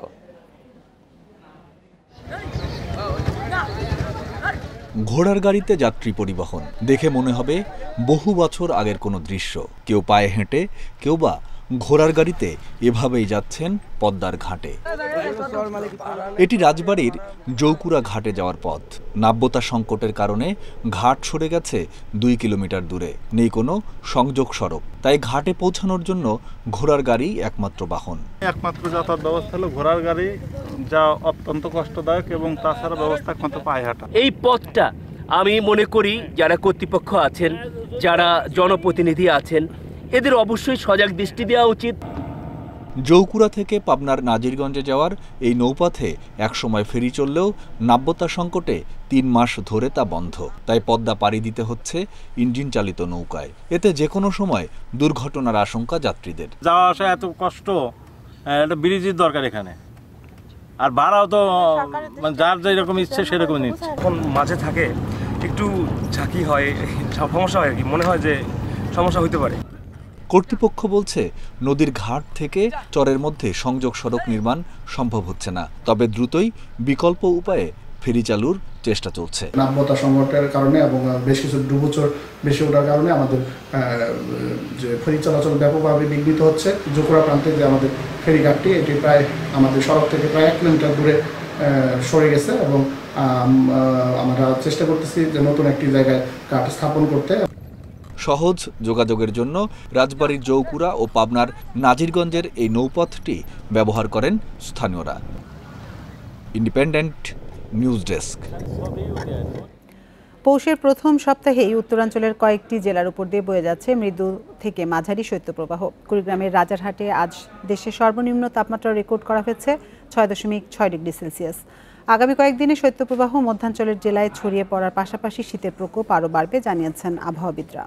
Speaker 24: ঘোড়ার গাড়িতে যাত্রী পরিবহন দেখে মনে হবে বহু বছর আগের কোনো দৃশ্য। কেউ পায়ে হেঁটে, কেউ বা ঘোড়ার গাড়িতে এভাবেই যাচ্ছেন পদ্মার ঘাটে। এটি রাজবাড়ির জৌকুড়া ঘাটে যাওয়ার পথ। নাব্যতা সংকটের কারণে ঘাট সরে গেছে 2 কিলোমিটার দূরে, নেই কোনো সংযোগ সড়ক। তাই ঘাটে পৌঁছানোর জন্য ঘোড়ার গাড়ি একমাত্র বাহন।
Speaker 25: একমাত্র যাতায়াত ব্যবস্থা হলো ঘোড়ার গাড়ি, যা অত্যন্ত কষ্টদায়ক, এবং তাছাড়া ব্যবস্থা একমাত্র পায়ে হাঁটা।
Speaker 26: এই পথটা আমি মনে করি যারা কর্তৃপক্ষ আছেন, যারা জনপ্রতিনিধি আছেন, এদের অবশ্যই সজাগ দৃষ্টি দেওয়া উচিত।
Speaker 24: জৌকুড়া থেকে পাবনার নাজিরগঞ্জে যাওয়ার এই নৌপথে একসময় ফেরি চললেও নাব্যতা সংকটে 3 মাস ধরে তা বন্ধ। তাই পদ্মা পাড়ি দিতে হচ্ছে ইঞ্জিন চালিত নৌকায়। এতে যে কোনো সময় দুর্ঘটনার আশঙ্কা যাত্রীদের।
Speaker 25: যাওয়া আসা এত কষ্ট, একটা ব্রিজের দরকার এখানে,
Speaker 3: আর ভাড়াও তো মানে যার যেরকম ইচ্ছে সেরকম নিচ্ছে।
Speaker 4: এখন মাঝে থাকে একটু ঝাঁকি হয়, সমস্যা হয় আর কি, মনে হয় যে সমস্যা হতে পারে।
Speaker 24: কর্তৃপক্ষ বলছে নদীর ঘাট থেকে চরের মধ্যে সংযোগ সড়ক নির্মাণ সম্ভব হচ্ছে না, তবে দ্রুতই বিকল্প উপায়ে ফেরি চালুর চেষ্টা চলছে।
Speaker 6: নাব্যতা সংকটের কারণে এবং বেশ কিছু ডুবোচর বেশি ওঠার কারণে আমাদের যে ফেরি চলাচল ব্যাপকভাবে বিঘ্নিত হচ্ছে। জোকড়া প্রান্তে যে আমাদের ফেরিঘাটটি, এটি প্রায় আমাদের সড়ক থেকে প্রায় 1 কিলোমিটার দূরে সরে গেছে এবং আমরা চেষ্টা করতেছি যে নতুন একটি জায়গায় ঘাট স্থাপন করতে।
Speaker 24: সহজ যোগাযোগের জন্য রাজবাড়ীর জৌকুড়া ও পাবনার নাজিরগঞ্জের এই নৌপথটি ব্যবহার করেন স্থানীয়রা। Independent news desk.
Speaker 2: পৌষের প্রথম সপ্তাহেই উত্তরাঞ্চলের কয়েকটি জেলার উপর দিয়ে বয়ে যাচ্ছে মৃদু থেকে মাঝারি শৈত্যপ্রবাহ। কুড়িগ্রামের রাজারহাটে আজ দেশের সর্বনিম্ন তাপমাত্রা রেকর্ড করা হয়েছে 6.6 ডিগ্রি সেলসিয়াস। আগামী কয়েকদিনে শৈত্যপ্রবাহ মধ্যাঞ্চলের জেলায় ছড়িয়ে পড়ার পাশাপাশি শীতের প্রকোপ আরও বাড়বে জানিয়েছেন আবহাওয়াবিদরা।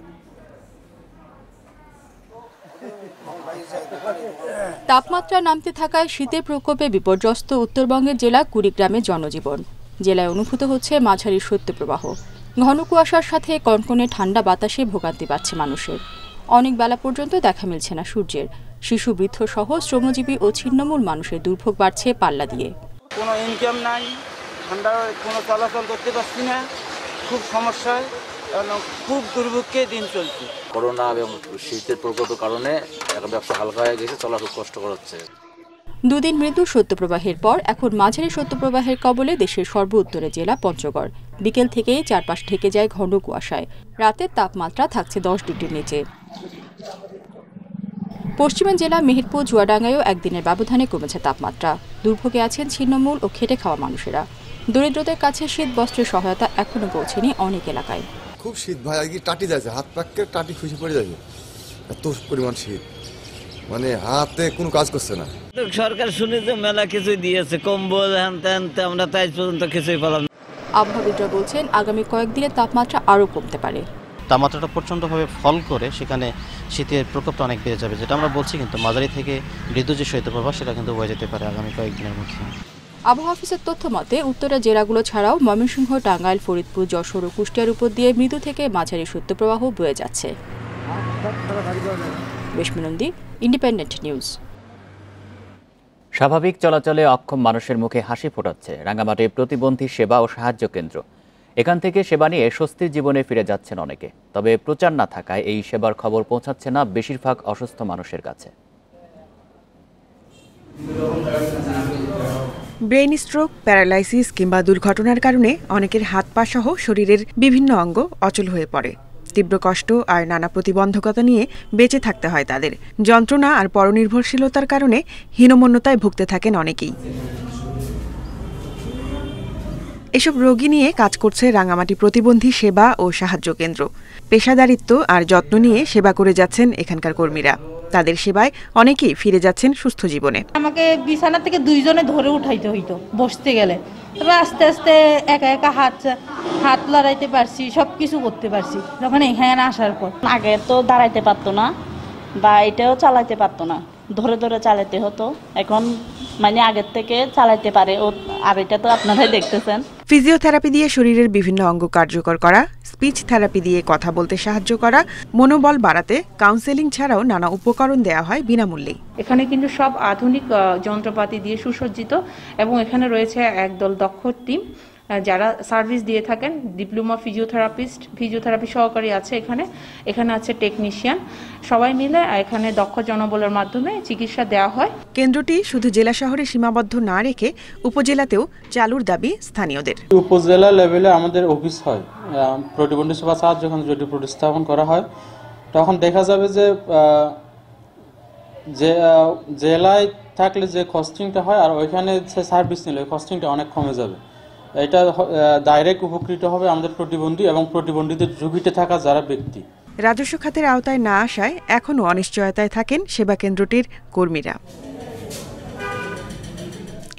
Speaker 8: তাপমাত্রা নামতে থাকায় শীতের প্রকোপে বিপর্যস্ত উত্তরবঙ্গের জেলা কুড়িগ্রামের জনজীবন। জেলায় অনুভূত হচ্ছে মাঝারি শৈত্যপ্রবাহ। ঘন কুয়াশার সাথে কনকনে ঠান্ডা বাতাসে ভোগান্তি পাচ্ছে মানুষের। অনেক বেলা পর্যন্ত দেখা মিলছে না সূর্যের। শিশু, বৃদ্ধ সহ শ্রমজীবী ও ছিন্নমূল মানুষের দুর্ভোগ বাড়ছে পাল্লা দিয়ে।
Speaker 10: কোনো ইনকাম নাই, ঠান্ডা কোনো চলাচল করতে পারছি না, খুব সমস্যায়, খুব দুর্ভোগে দিন চলছে।
Speaker 11: করোনা এবং শীতের প্রকোপের কারণে এখন ব্যবসা হালকা হয়ে গেছে, চলা খুব কষ্টকর হচ্ছে।
Speaker 8: দুদিন মৃদু শৈত্যপ্রবাহের পর এখন মাঝারি শৈত্যপ্রবাহের কবলে দেশের সর্ব উত্তরে জেলা পঞ্চগড়। বিকেল থেকেই চারপাশ ঢেকে যায় ঘন কুয়াশায়। রাতের তাপমাত্রা থাকছে 10 ডিগ্রির নিচে। পশ্চিমের জেলা মেহেরপুর, চুয়াডাঙ্গায়ও একদিনের ব্যবধানে কমেছে তাপমাত্রা। দুর্ভোগে আছেন ছিন্নমূল ও খেটে খাওয়া মানুষেরা। দরিদ্রদের কাছে শীত বস্ত্রের সহায়তা এখনো পৌঁছেনি অনেক এলাকায়।
Speaker 27: খুব শীত ভাই, আর কি টাটি যাচ্ছে, হাত পাকে টাটি খুশি পড়ে যাবে, এত পরিমাণ শীত, মানে হাতে কোনো কাজ করছে না।
Speaker 14: সরকার শুনে যে মেলা কিছুই দিয়েছে, কম্বল হ্যানতে, আমরা তাই পর্যন্ত কিছুই পেলাম না।
Speaker 8: আবহাওয়াবিদরা বলছেন আগামী কয়েকদিনে তাপমাত্রা আরও কমতে পারে।
Speaker 28: তাপমাত্রাটা প্রচণ্ডভাবে ফল করে সেখানে শীতের প্রকোপটা অনেক বেড়ে যাবে, যেটা আমরা বলছি। কিন্তু মাঝারি থেকে মৃদু যে শৈত্যপ্রবাহ সেটা কিন্তু হয়ে যেতে পারে আগামী কয়েকদিনের মধ্যে।
Speaker 8: আবহাওয়া অফিসের তথ্য মতে উত্তরের জেলাগুলো ছাড়াও ময়মনসিংহ, টাঙ্গাইল, ফরিদপুর, যশোর ও কুষ্টিয়ার উপর দিয়ে মৃদু থেকে মাঝারি শৈত্যপ্রবাহ বয়ে যাচ্ছে। বেশমিনন্দী, ইন্ডিপেন্ডেন্ট নিউজ।
Speaker 1: স্বাভাবিক চলাচলে অক্ষম মানুষের মুখে হাসি ফোটাচ্ছে রাঙ্গামাটি প্রতিবন্ধী সেবা ও সাহায্য কেন্দ্র। এখান থেকে সেবা নিয়ে স্বস্তির জীবনে ফিরে যাচ্ছেন অনেকে। তবে প্রচার না থাকায় এই সেবার খবর পৌঁছাচ্ছে না বেশিরভাগ অসুস্থ মানুষের কাছে।
Speaker 29: ব্রেইন স্ট্রোক, প্যারালাইসিস কিংবা দুর্ঘটনার কারণে অনেকের হাত পা সহ শরীরের বিভিন্ন অঙ্গ অচল হয়ে পড়ে। তীব্র কষ্ট আর নানা প্রতিবন্ধকতা নিয়ে বেঁচে থাকতে হয় তাদের। যন্ত্রণা আর পরনির্ভরশীলতার কারণে হীনমন্যতায় ভুগতে থাকেন অনেকেই। এসব রোগী নিয়ে কাজ করছে রাঙ্গামাটি প্রতিবন্ধী সেবা ও সাহায্য কেন্দ্র। পেশাদারিত্ব আর যত্ন নিয়ে সেবা করে যাচ্ছেন এখানকার কর্মীরা। তাদের সেবায় অনেকেই ফিরে যাচ্ছেন সুস্থ জীবনে।
Speaker 30: আমাকে বিছানা থেকে 2 জনে ধরে উঠাইতে হইতো বসতে গেলে, তবে আস্তে আস্তে একা একা হাত লড়াইতে পারছি, সবকিছু করতে পারছি যখন এখানে আসার পর।
Speaker 31: আগে তো দাঁড়াইতে পারতো না বা এটাও চালাইতে পারতো না, ধরে ধরে চালাতে হতো। এখন মানে আগের থেকে চালাইতে পারে ও, আর এটা তো আপনারাই দেখতেছেন।
Speaker 29: ফিজিওথেরাপি দিয়ে শরীরের বিভিন্ন অঙ্গ কার্যকর করা, স্পিচ থেরাপি দিয়ে কথা বলতে সাহায্য করা, মনোবল বাড়াতে কাউন্সেলিং ছাড়াও নানা উপকরণ দেওয়া হয় বিনামূল্যে।
Speaker 32: এখানে কিন্তু সব আধুনিক যন্ত্রপাতি দিয়ে সুসজ্জিত এবং এখানে রয়েছে একদল দক্ষ টিম যারা সার্ভিস দিয়ে থাকেন। ডিপ্লোমা ফিজিওথেরাপিস্ট, ফিজিওথেরাপি সহকারী আছে এখানে আছে টেকনিশিয়ান, সবাই মিলে এখানে দক্ষ জনবলের মাধ্যমে চিকিৎসা দেওয়া হয়।
Speaker 29: কেন্দ্রটি শুধু জেলা শহরে সীমাবদ্ধ না রেখে উপজেলাতেও চালুর দাবি স্থানীয়দের।
Speaker 33: উপজেলা লেভেলে আমাদের অফিস হয়, প্রতিবন্ধী সেবা সাহায্য কেন্দ্র যদি প্রতিস্থাপন করা হয় তখন দেখা যাবে যে জেলায় থাকলে যে কস্টিংটা হয় আর ওইখানে যে সার্ভিস নিলে ওই কস্টিংটা অনেক কমে যাবে। এটা ডাইরেক্ট উপকৃত হবে আমাদের প্রতিবন্ধী এবং প্রতিবন্ধীদের ঝুঁকিতে থাকা যারা ব্যক্তি।
Speaker 29: রাজস্ব খাতের আওতায় না আসায় এখনও অনিশ্চয়তায় থাকেন সেবা কেন্দ্রটির কর্মীরা।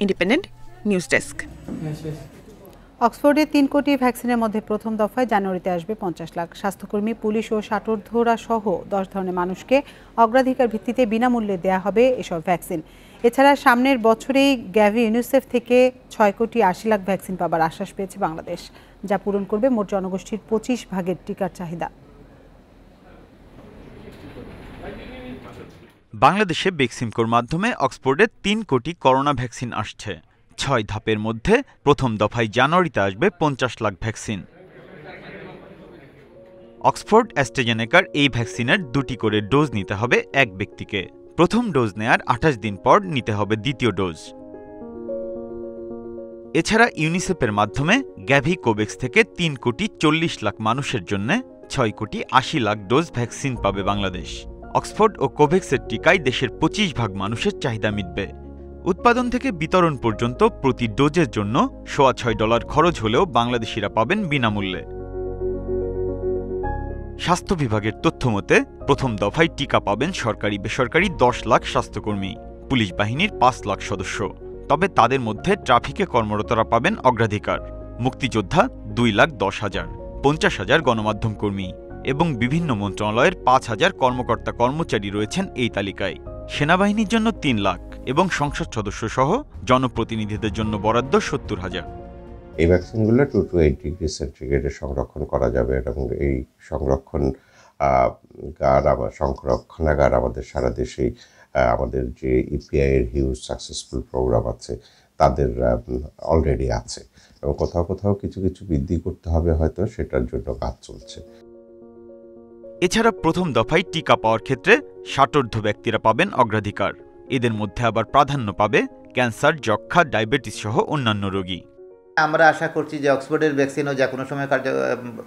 Speaker 29: Independent news desk.
Speaker 2: অক্সফোর্ডে ৩ কোটি ভ্যাকসিনের মধ্যে প্রথম দফায় জানুয়ারিতে আসবে ৫০ লাখ। স্বাস্থ্যকর্মী, পুলিশ ও ষাটোর্ধ্বরা সহ ১০ ধরনের মানুষকে অগ্রাধিকার ভিত্তিতে বিনামূল্যে দেয়া হবে এসব ভ্যাকসিন। এছাড়া সামনের বছরেই গ্যাভি ইউনিসেফ থেকে ৬ কোটি ৮০ লাখ ভ্যাকসিন পাবার আশ্বাস পেয়েছে বাংলাদেশ, যা পূরণ করবে মোট জনগোষ্ঠীর ২৫ ভাগের টিকার চাহিদা।
Speaker 5: বাংলাদেশে বেক্সিমকোর মাধ্যমে অক্সফোর্ডে ৩ কোটি করোনা ভ্যাকসিন আসছে। ৬ ধাপের মধ্যে প্রথম দফায় জানুয়ারিতে আসবে ৫০ লাখ ভ্যাকসিন। অক্সফোর্ড অ্যাস্ট্রাজেনেকার এই ভ্যাকসিনের ২টি করে ডোজ নিতে হবে এক ব্যক্তিকে। প্রথম ডোজ নেয়ার ২৮ দিন পর নিতে হবে দ্বিতীয় ডোজ। এছাড়া ইউনিসেফের মাধ্যমে গ্যাভি কোভ্যাক্স থেকে ৩ কোটি ৪০ লাখ মানুষের জন্য ৬ কোটি ৮০ লাখ ডোজ ভ্যাকসিন পাবে বাংলাদেশ। অক্সফোর্ড ও কোভ্যাক্সের টিকায় দেশের ২৫ ভাগ মানুষের চাহিদা মিটবে। উৎপাদন থেকে বিতরণ পর্যন্ত প্রতি ডোজের জন্য $৬.৫ খরচ হলেও বাংলাদেশিরা পাবেন বিনামূল্যে। স্বাস্থ্য বিভাগের তথ্যমতে প্রথম দফায় টিকা পাবেন সরকারি বেসরকারি ১০ লাখ স্বাস্থ্যকর্মী, পুলিশ বাহিনীর ৫ লাখ সদস্য। তবে তাদের মধ্যে ট্রাফিকে কর্মরতরা পাবেন অগ্রাধিকার। মুক্তিযোদ্ধা ২,১০,০০০, ৫০,০০০ গণমাধ্যম কর্মী এবং বিভিন্ন মন্ত্রণালয়ের ৫,০০০ কর্মকর্তা কর্মচারী রয়েছেন এই তালিকায়। সেনাবাহিনীর জন্য ৩ লাখ এবং সংসদ সদস্য সহ জনপ্রতিনিধিদের জন্য বরাদ্দ ৭০,০০০।
Speaker 7: এই ভ্যাকসিনগুলো 2 to 8 ডিগ্রি সেন্টিগ্রেডে সংরক্ষণ করা যাবে এবং এই সংরক্ষণাগার আমাদের সারা দেশেই আমাদের যে ইপিআই এর হিউজ সাকসেসফুল প্রোগ্রাম আছে তাদের অলরেডি আছে এবং কোথাও কোথাও কিছু কিছু বৃদ্ধি করতে হবে, হয়তো সেটার জন্য কাজ চলছে।
Speaker 5: এছাড়া প্রথম দফায় টিকা পাওয়ার ক্ষেত্রে ষাটোর্ধ্ব ব্যক্তিরা পাবেন অগ্রাধিকার। এদের মধ্যে আবার প্রাধান্য পাবে ক্যান্সার, যক্ষ্মা, ডায়াবেটিস সহ অন্যান্য রোগী।
Speaker 9: আমরা আশা করছি যে অক্সফোর্ডের ভ্যাকসিনও যে কোনো সময়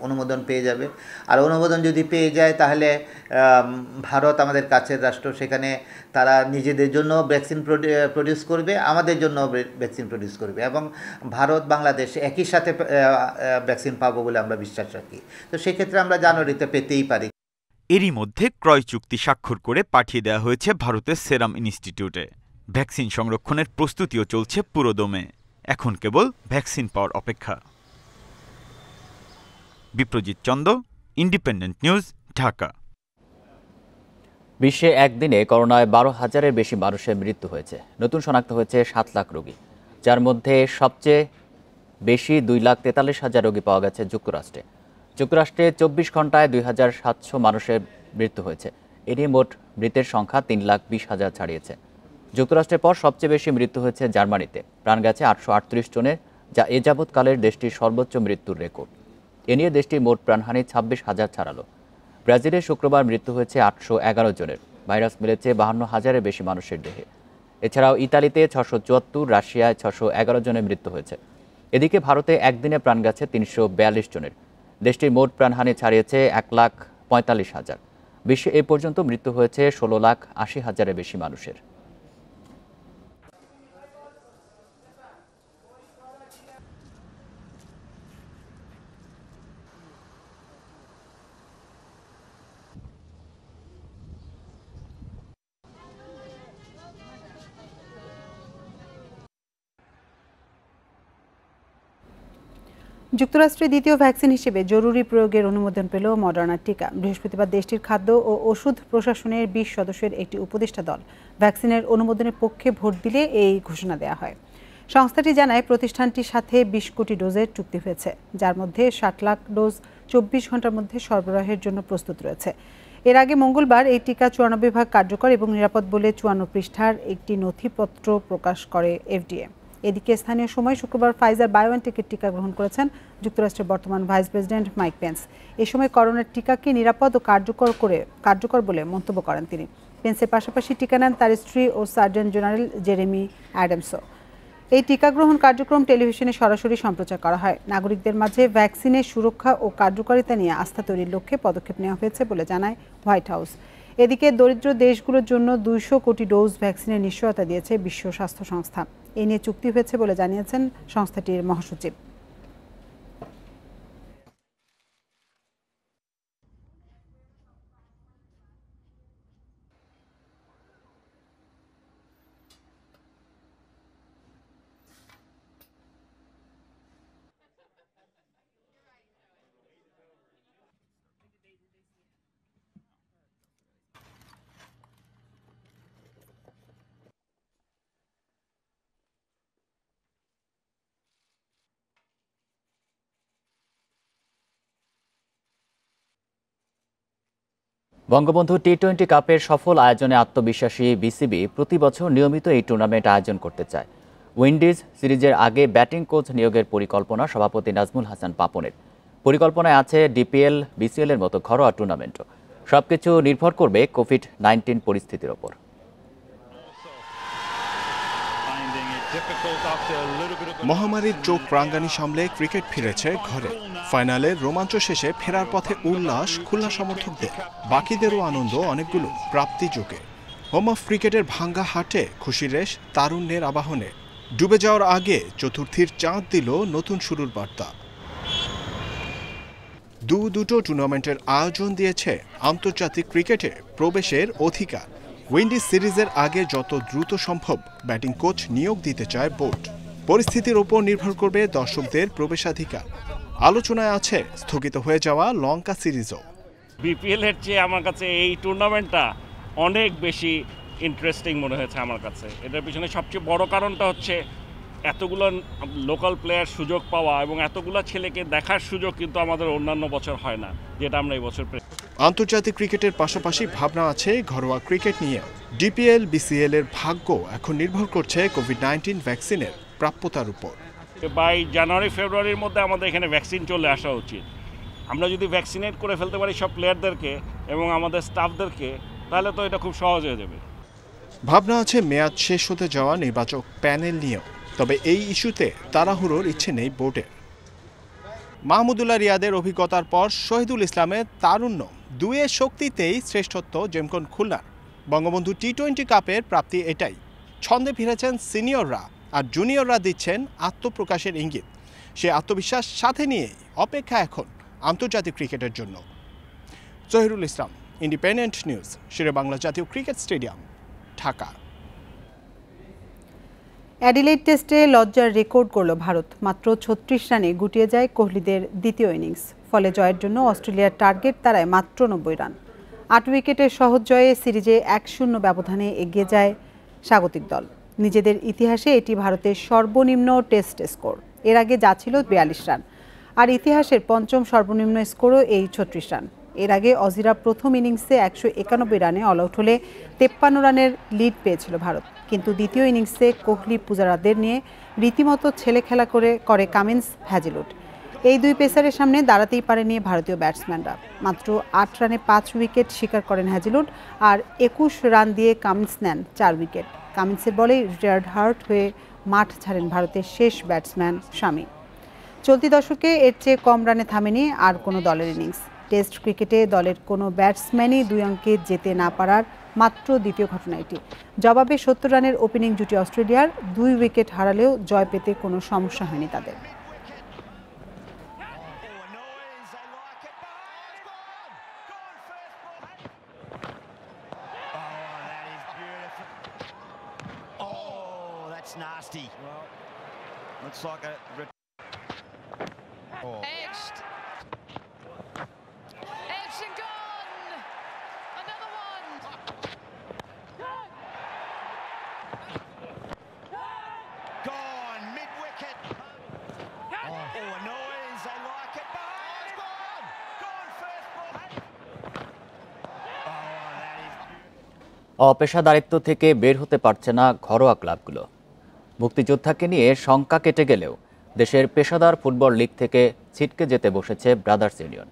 Speaker 9: অনুমোদন পেয়ে যাবে। আর অনুমোদন যদি পেয়ে যায় তাহলে ভারত আমাদের কাছের রাষ্ট্র, সেখানে তারা নিজেদের জন্য ভ্যাকসিন প্রডিউস করবে, আমাদের জন্য ভ্যাকসিন প্রডিউস করবে এবং ভারত বাংলাদেশ একই সাথে ভ্যাকসিন পাবো বলে আমরা বিশ্বাস রাখি। তো সেক্ষেত্রে আমরা জানুয়ারিতে পেতেই পারি।
Speaker 5: এরই মধ্যে ক্রয় চুক্তি স্বাক্ষর করে পাঠিয়ে দেওয়া হয়েছে ভারতের সেরাম ইনস্টিটিউটে। ভ্যাকসিন সংরক্ষণের প্রস্তুতিও চলছে পুরোদমে। এখন কেবল ভ্যাকসিন পাওয়ার অপেক্ষা। Biprajit Chanda, Independent news, Dhaka.
Speaker 1: বিশ্বে একদিনে করোনায় ১২,০০০-এর বেশি মানুষের মৃত্যু হয়েছে। নতুন শনাক্ত হয়েছে ৭ লাখ রোগী, যার মধ্যে সবচেয়ে বেশি ২,৪৩,০০০ রোগী পাওয়া গেছে যুক্তরাষ্ট্রে। যুক্তরাষ্ট্রে ২৪ ঘন্টায় ২,৭০০ মানুষের মৃত্যু হয়েছে। এরই মোট মৃতের সংখ্যা ৩,২০,০০০ ছাড়িয়েছে। যুক্তরাষ্ট্রের পর সবচেয়ে বেশি মৃত্যু হয়েছে জার্মানিতে, প্রাণ গেছে ৮৩৮ জনের, যা এ যাবৎকালের দেশটির সর্বোচ্চ মৃত্যুর রেকর্ড। এ নিয়ে দেশটির মোট প্রাণহানি ২৬,০০০ ছাড়ালো। ব্রাজিলে শুক্রবার মৃত্যু হয়েছে ৮১১ জনের, ভাইরাস মিলেছে ৫২,০০০-এর বেশি মানুষের দেহে। এছাড়াও ইতালিতে ৬৭৪, রাশিয়ায় ৬১১ জনের মৃত্যু হয়েছে। এদিকে ভারতে একদিনে প্রাণ গেছে ৩৪২ জনের। দেশটির মোট প্রাণহানি ছাড়িয়েছে ১,৪৫,০০০। বিশ্বে এ পর্যন্ত মৃত্যু হয়েছে ১৬,৮০,০০০-এর বেশি মানুষের।
Speaker 2: যুক্তরাষ্ট্রের দ্বিতীয় ভ্যাকসিন হিসেবে জরুরি প্রয়োগের অনুমোদন পেল মডার্নার টিকা। বৃহস্পতিবার দেশটির খাদ্য ও ওষুধ প্রশাসনের ২০ সদস্যের একটি উপদেষ্টা দল ভ্যাকসিনের অনুমোদনের পক্ষে ভোট দিলে এই ঘোষণা দেওয়া হয়। সংস্থাটি জানায় প্রতিষ্ঠানটির সাথে ২০ কোটি ডোজের চুক্তি হয়েছে, যার মধ্যে ৬০ লাখ ডোজ ২৪ ঘন্টার মধ্যে সরবরাহের জন্য প্রস্তুত রয়েছে। এর আগে মঙ্গলবার এই টিকা ৯৪ ভাগ কার্যকর এবং নিরাপদ বলে ৫৪ পৃষ্ঠার একটি নথিপত্র প্রকাশ করে এফডিএ। এদিকে স্থানীয় সময় শুক্রবার ফাইজার বায়োএনটেকের টিকা গ্রহণ করেছেন যুক্তরাষ্ট্রের বর্তমান ভাইস প্রেসিডেন্ট মাইক পেন্স। এ সময় করোনার টিকাকে নিরাপদ ও কার্যকর বলে মন্তব্য করেন তিনি। পেন্সের পাশাপাশি টিকা নেন তার স্ত্রী ও সার্জন জেনারেল জেরেমি অ্যাডামসও। এই টিকা গ্রহণ কার্যক্রম টেলিভিশনে সরাসরি সম্প্রচার করা হয়। নাগরিকদের মাঝে ভ্যাকসিনের সুরক্ষা ও কার্যকারিতা নিয়ে আস্থা তৈরির লক্ষ্যে পদক্ষেপ নেওয়া হয়েছে বলে জানায় হোয়াইট হাউস। এদিকে দরিদ্র দেশগুলোর জন্য ২০০ কোটি ডোজ ভ্যাকসিনের নিশ্চয়তা দিয়েছে বিশ্ব স্বাস্থ্য সংস্থা। এ নিয়ে চুক্তি হয়েছে বলে জানিয়েছেন সংস্থাটির মহাসচিব।
Speaker 1: বঙ্গবন্ধু টি-20 কাপের সফল আয়োজনে আত্মবিশ্বাসী বিসিবি প্রতি বছর নিয়মিত এই টুর্নামেন্ট আয়োজন করতে চায়। উইন্ডিজ সিরিজের আগে ব্যাটিং কোচ নিয়োগের পরিকল্পনা সভাপতি নাজমুল হাসান পাপনের। পরিকল্পনায় আছে ডিপিএল, বিসিএল এর মতো ঘরোয়া টুর্নামেন্টও। সবকিছু নির্ভর করবে কোভিড-19 পরিস্থিতির ওপর।
Speaker 12: মহামারীর চোখ প্রাঙ্গানি সামলে ক্রিকেট ফিরেছে ঘরে। ফাইনালের রোমাঞ্চ শেষে ফেরার পথে উল্লাস খুলনা সমর্থকদের, বাকিদেরও আনন্দ অনেকগুলো প্রাপ্তি যোগে। হোম অফ ক্রিকেটের ভাঙ্গা হাটে খুশি রেশ তারুণ্যের আবাহনে। ডুবে যাওয়ার আগে চতুর্থীর চাঁদ দিল নতুন শুরুর বার্তা। দুটো টুর্নামেন্টের আয়োজন দিয়েছে আন্তর্জাতিক ক্রিকেটে প্রবেশের অধিকার। উইন্ডিজ সিরিজের আগে যত দ্রুত সম্ভব ব্যাটিং কোচ নিয়োগ দিতে চায় বোর্ড। পরিস্থিতির ওপর নির্ভর করবে দর্শকদের প্রবেশাধিকার। আলোচনায় আছে স্থগিত হয়ে যাওয়া লঙ্কা সিরিজও।
Speaker 13: বিপিএল এর চেয়ে আমার কাছে এই টুর্নামেন্টটা অনেক বেশি ইন্টারেস্টিং মনে হয়েছে আমার কাছে। এটার পিছনে সবচেয়ে বড় কারণটা হচ্ছে এতগুলো লোকাল প্লেয়ার সুযোগ পাওয়া এবং এতগুলো ছেলেকে দেখার সুযোগ কিন্তু আমাদের অন্যান্য বছর হয় না, যেটা আমরা এই বছর পেয়েছি।
Speaker 12: আন্তর্জাতিক ক্রিকেটের পাশাপাশি ভাবনা আছে ঘরোয়া ক্রিকেট নিয়ে। ডিপিএল, বিসিএল এর ভাগ্য এখন নির্ভর করছে কোভিড-19 ভ্যাকসিনের প্রাপ্যতার উপর।
Speaker 13: বাই জানুয়ারি ফেব্রুয়ারির মধ্যে আমাদের এখানে ভ্যাকসিন চলে আসা উচিত। আমরা যদি ভ্যাকসিনেট করে ফেলতে পারি সব প্লেয়ারদেরকে এবং আমাদের স্টাফদেরকে, তাহলে তো এটা খুব সহজ হয়ে যাবে।
Speaker 12: ভাবনা আছে মেয়াদ শেষ হতে যাওয়া নির্বাচক প্যানেল নিয়েও। তবে এই ইস্যুতে তাড়াহুড়োর ইচ্ছে নেই বোর্ডের। মাহমুদুল্লাহ রিয়াদের অভিজ্ঞতার পর শহীদুল ইসলামের তারুণ্য, দুয়ের শক্তিতেই শ্রেষ্ঠত্ব জেমকন খুলনার। বঙ্গবন্ধু টি-20 কাপের প্রাপ্তি এটাই। ছন্দে ফিরেছেন সিনিয়ররা, আর জুনিয়ররা দিচ্ছেন আত্মপ্রকাশের ইঙ্গিত। সে আত্মবিশ্বাস সাথে নিয়েই অপেক্ষা এখন আন্তর্জাতিক ক্রিকেটের জন্য। জহিরুল ইসলাম, ইন্ডিপেন্ডেন্ট নিউজ, শেরেবাংলা জাতীয় ক্রিকেট স্টেডিয়াম, ঢাকা।
Speaker 2: অ্যাডিলেইড টেস্টে লজ্জার রেকর্ড করল ভারত। মাত্র 36 রানে গুটিয়ে যায় কোহলিদের দ্বিতীয় ইনিংস। ফলে জয়ের জন্য অস্ট্রেলিয়ার টার্গেট তারায় মাত্র 90 রান। 8 উইকেটের সহজ জয়ে সিরিজে 1-0 ব্যবধানে এগিয়ে যায় স্বাগতিক দল। নিজেদের ইতিহাসে এটি ভারতের সর্বনিম্ন টেস্ট স্কোর। এর আগে যা ছিল 42 রান, আর ইতিহাসের পঞ্চম সর্বনিম্ন স্কোরও এই 36 রান। এর আগে অজিরা প্রথম ইনিংসে 191 রানে অল আউট হলে 53 রানের লিড পেয়েছিল ভারত। কিন্তু দ্বিতীয় ইনিংসে কোহলি, পূজারাদের নিয়ে রীতিমতো ছেলে খেলা করে কামিন্স, হ্যাজেলউড। এই দুই পেসারের সামনে দাঁড়াতেই পারেনি ভারতীয় ব্যাটসম্যানরা। মাত্র 8 রানে 5 উইকেট শিকার করেন হ্যাজেলউড, আর 21 রান দিয়ে কামিন্স নেন 4 উইকেট। কামিন্সের বলেই রিটায়ার্ড হার্ট হয়ে মাঠ ছাড়েন ভারতের শেষ ব্যাটসম্যান শামি। চলতি দশকে এর চেয়ে কম রানে থামেনি আর কোনো দলের ইনিংস। টেস্ট ক্রিকেটে দলের কোনো ব্যাটসম্যানই 2 অঙ্কে যেতে না পারার মাত্র দ্বিতীয় ঘটনা এটি। জবাবে 70 রানের ওপেনিং জুটি অস্ট্রেলিয়ার 2 উইকেট হারালেও জয় পেতে কোনো সমস্যা হয়নি তাদের।
Speaker 1: অপেশাদারিত্ব থেকে বের হতে পারছে না ঘরোয়া ক্লাবগুলো। মুক্তিযোদ্ধাকে নিয়ে শঙ্কা কেটে গেলেও দেশের পেশাদার ফুটবল লিগ থেকে ছিটকে যেতে বসেছে ব্রাদার্স ইউনিয়ন।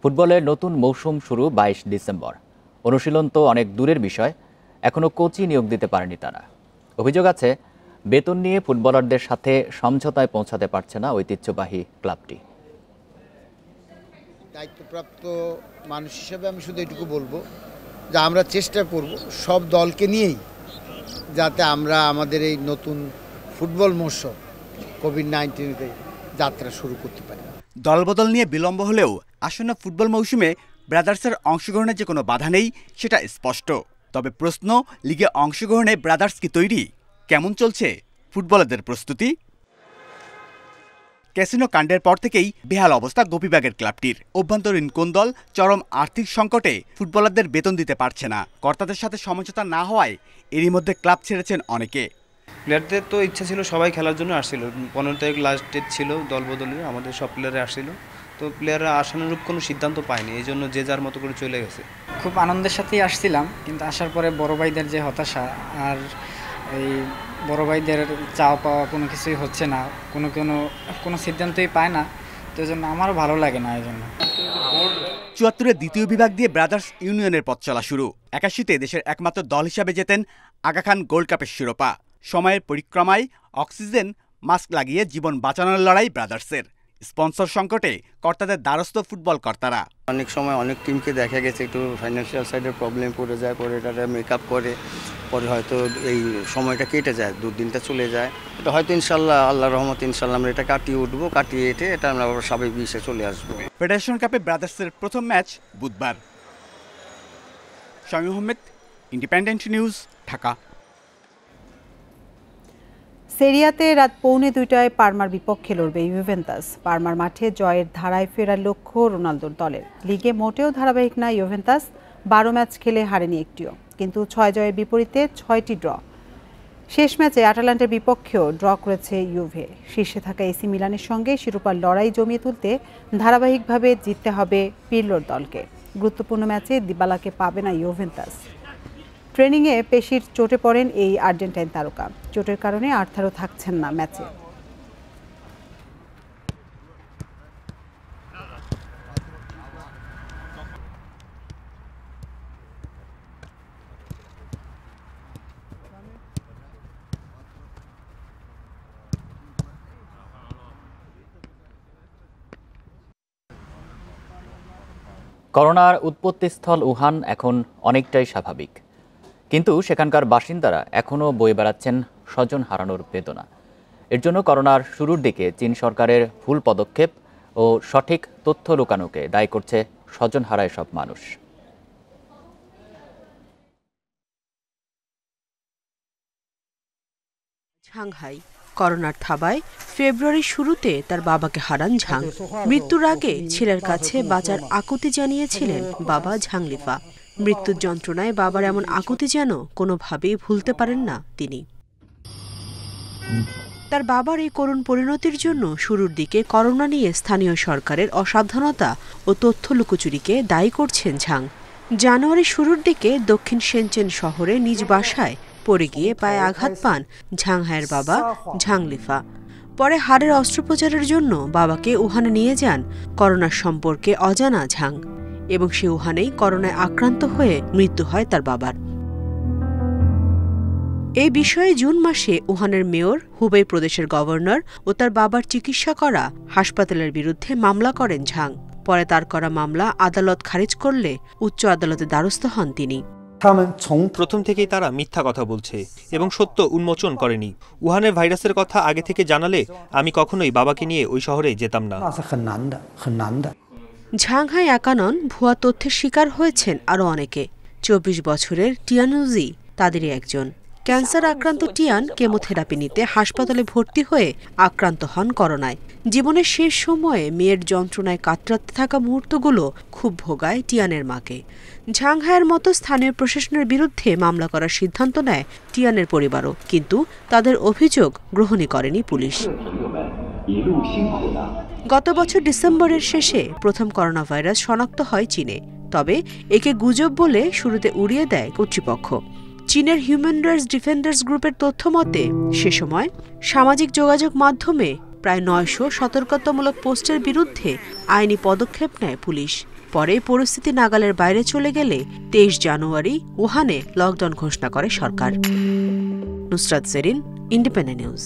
Speaker 1: ফুটবলের নতুন মৌসুম শুরু 22 ডিসেম্বর। অনুশীলন তো অনেক দূরের বিষয়, এখনও কোচই নিয়োগ দিতে পারেনি তারা। অভিযোগ আছে বেতন নিয়ে ফুটবলারদের সাথে সমঝোতায় পৌঁছাতে পারছে না ঐতিহ্যবাহী ক্লাবটি।
Speaker 15: দায়িত্বপ্রাপ্ত মানুষ হিসেবে আমি শুধু এটুকু বলবো যে আমরা চেষ্টা করব সব দলকে নিয়েই যাতে আমরা আমাদের এই নতুন ফুটবল মৌসুম কোভিড-19 যাত্রা শুরু করতে পারি।
Speaker 16: দলবদল নিয়ে বিলম্ব হলেও আসন্ন ফুটবল মৌসুমে ব্রাদার্সের অংশগ্রহণে যে কোনো বাধা নেই সেটা স্পষ্ট। তবে প্রশ্ন, লিগে অংশগ্রহণে ব্রাদার্স কি তৈরি? কেমন চলছে ফুটবলারদের প্রস্তুতি? ক্যাসিনো কাণ্ডের পর থেকেই বেহাল অবস্থা গোপীবাগের ক্লাবটির। অভ্যন্তরীণ কোন দল চরম আর্থিক সংকটে ফুটবলারদের বেতন দিতে পারছে না। কর্তাদের সাথে সমঝোতা না হওয়ায় এরই মধ্যে ক্লাব ছেড়েছেন অনেকে।
Speaker 17: প্লেয়ারদের তো ইচ্ছা ছিল সবাই খেলার জন্য আসছিল। 15 তারিখ লাস্ট ডেট ছিল দল বদলে, আমাদের সব প্লেয়ারে আসছিল। তো প্লেয়াররা আশানুরূপ কোনো সিদ্ধান্ত পায়নি, এই জন্য যে যার মতো করে চলে গেছে।
Speaker 3: খুব আনন্দের সাথেই আসছিলাম, কিন্তু আসার পরে বড় ভাইদের যে হতাশা আর এই বড় ভাইদের চাওয়া পাওয়া কোনো কিছুই হচ্ছে না, কোনো সিদ্ধান্তই পায় না, তো এই জন্য আমারও ভালো লাগে না। এই জন্য
Speaker 16: ৭৪-এর দ্বিতীয় বিভাগ দিয়ে ব্রাদার্স ইউনিয়নের পথ চলা শুরু। ৮১-তে দেশের একমাত্র দল হিসাবে জেতেন আগা খান গোল্ড কাপের শিরোপা। সময়ের পরিক্রমায় অক্সিজেন মাস্ক লাগিয়ে জীবন বাঁচানোর লড়াই ব্রাদার্সের। স্পন্সর সংকটে কর্তাদের দ্বারস্থ ফুটবল কর্তারা।
Speaker 4: অনেক সময় অনেক টিমকে দেখা গেছে একটু ফাইন্যান্সিয়াল সাইডের প্রবলেম পড়ে যায়, পরে এটা মেকআপ করে, পরে হয়তো এই সময়টা কেটে যায়, দুদিনটা চলে যায়। এটা হয়তো ইনশাল্লাহ, আল্লাহর রহমতে ইনশাল্লাহ আমরা এটা কাটিয়ে উঠবো, কাটিয়ে এটে এটা আমরা স্বাভাবিক বিষে চলে আসবো।
Speaker 16: ফেডারেশন কাপে ব্রাদার্সের প্রথম ম্যাচ বুধবার। Shamim Ahmed, independent news, Dhaka.
Speaker 2: সেরিয়াতে রাত 1:45 পারমার বিপক্ষে লড়বে ইউভেন্টাস। পারমার মাঠে জয়ের ধারায় ফেরার লক্ষ্য রোনালদোর দলের। লিগে মোটেও ধারাবাহিক না ইউভেন্টাস, 12 ম্যাচ খেলে হারেনি একটিও, কিন্তু 6 জয়ের বিপরীতে 6টি ড্র। শেষ ম্যাচে আটালান্টার বিপক্ষেও ড্র করেছে ইউভে। শীর্ষে থাকা এসি মিলানের সঙ্গে শিরোপার লড়াই জমিয়ে তুলতে ধারাবাহিকভাবে জিততে হবে পিরলোর দলকে। গুরুত্বপূর্ণ ম্যাচে দিবালাকে পাবে না ইউভেন্টাস। ট্রেনিংয়ে পেশির চোটে পড়েন এই আর্জেন্টাইন তারকা। চোটের কারণে আর্থারও থাকছেন না ম্যাচে।
Speaker 1: করোনার উৎপত্তিস্থল উহান এখন অনেকটাই স্বাভাবিক, কিন্তু সেখানকার বাসিন্দারা এখনও বয়ে বেড়াচ্ছেন স্বজন হারানোর বেদনা। এর জন্য করোনার শুরুর দিকে চীন সরকারের ভুল পদক্ষেপ ও সঠিক তথ্য লুকানোকে দায়ী করছে স্বজন হারায় সব মানুষ।
Speaker 6: ঝাংহাই করোনার থাবায় ফেব্রুয়ারির শুরুতে তার বাবাকে হারান ঝাং। মৃত্যুর আগে ছেলের কাছে বাঁচার আকুতি জানিয়েছিলেন বাবা ঝাংলিফা। মৃত্যুর যন্ত্রণায় বাবার এমন আকুতি যেন কোনোভাবেই ভুলতে পারেন না তিনি। তার বাবার এই করুণ পরিণতির জন্য শুরুর দিকে করোনা নিয়ে স্থানীয় সরকারের অসাবধানতা ও তথ্য লুকোচুরিকে দায়ী করছেন ঝাং। জানুয়ারির শুরুর দিকে দক্ষিণ শেনচেন শহরে নিজ বাসায় পড়ে গিয়ে পায়ে আঘাত পান ঝাংহাইয়ের বাবা ঝাংলিফা। পরে হাড়ের অস্ত্রোপচারের জন্য বাবাকে উহানে নিয়ে যান করোনার সম্পর্কে অজানা ঝাং, এবং সে উহানেই করোনায় আক্রান্ত হয়ে মৃত্যু হয় তার বাবার। এই বিষয়ে জুন মাসে উহানের মেয়র, হুবেই প্রদেশের গভর্নর ও তার বাবার চিকিৎসা করা হাসপাতালের বিরুদ্ধে মামলা করেন ঝাং। পরে তার করা মামলা আদালত খারিজ করলে উচ্চ আদালতে দ্বারস্থ হন তিনি।
Speaker 10: প্রথম থেকেই তারা মিথ্যা কথা বলছে এবং সত্য উন্মোচন করেনি। উহানের ভাইরাসের কথা আগে থেকে জানালে আমি কখনোই বাবাকে নিয়ে ওই শহরে যেতাম না।
Speaker 6: ঝাংহাই একা নন, ভুয়া তথ্যের শিকার হয়েছেন আরও অনেকে। 24 বছরের টিয়ানুজি তাদেরই একজন। ক্যান্সার আক্রান্ত টিয়ান কেমোথেরাপি নিতে হাসপাতালে ভর্তি হয়ে আক্রান্ত হন করোনায়। জীবনের শেষ সময়ে মেয়ের যন্ত্রণায় কাতরাতে থাকা মুহূর্তগুলো খুব ভোগায় টিয়ানের মাকে। ঝাংহাইয়ের মতো স্থানীয় প্রশাসনের বিরুদ্ধে মামলা করার সিদ্ধান্ত নেয় টিয়ানের পরিবারও, কিন্তু তাদের অভিযোগ গ্রহণই করেনি পুলিশ। গত বছর ডিসেম্বরের শেষে প্রথম করোনা ভাইরাস শনাক্ত হয় চীনে, তবে একে গুজব বলে শুরুতে উড়িয়ে দেয় কর্তৃপক্ষ। চীনের হিউম্যান রাইটস ডিফেন্ডার্স গ্রুপের তথ্য মতে সে সময় সামাজিক যোগাযোগ মাধ্যমে প্রায় 900 সতর্কতামূলক পোস্টের বিরুদ্ধে আইনি পদক্ষেপ নেয় পুলিশ। পরে পরিস্থিতি নাগালের বাইরে চলে গেলে 23 জানুয়ারি উহানে লকডাউন ঘোষণা করে সরকার। Nusrat Jerin, independent news.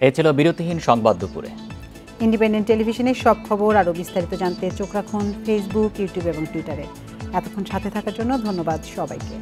Speaker 1: এ ছিল বিরতিহীন সংবাদ দুপুরে।
Speaker 2: ইন্ডিপেন্ডেন্ট টেলিভিশনের সব খবর আরও বিস্তারিত জানতে চোখ রাখুন ফেসবুক, ইউটিউব এবং টুইটারে। এতক্ষণ সাথে থাকার জন্য ধন্যবাদ সবাইকে।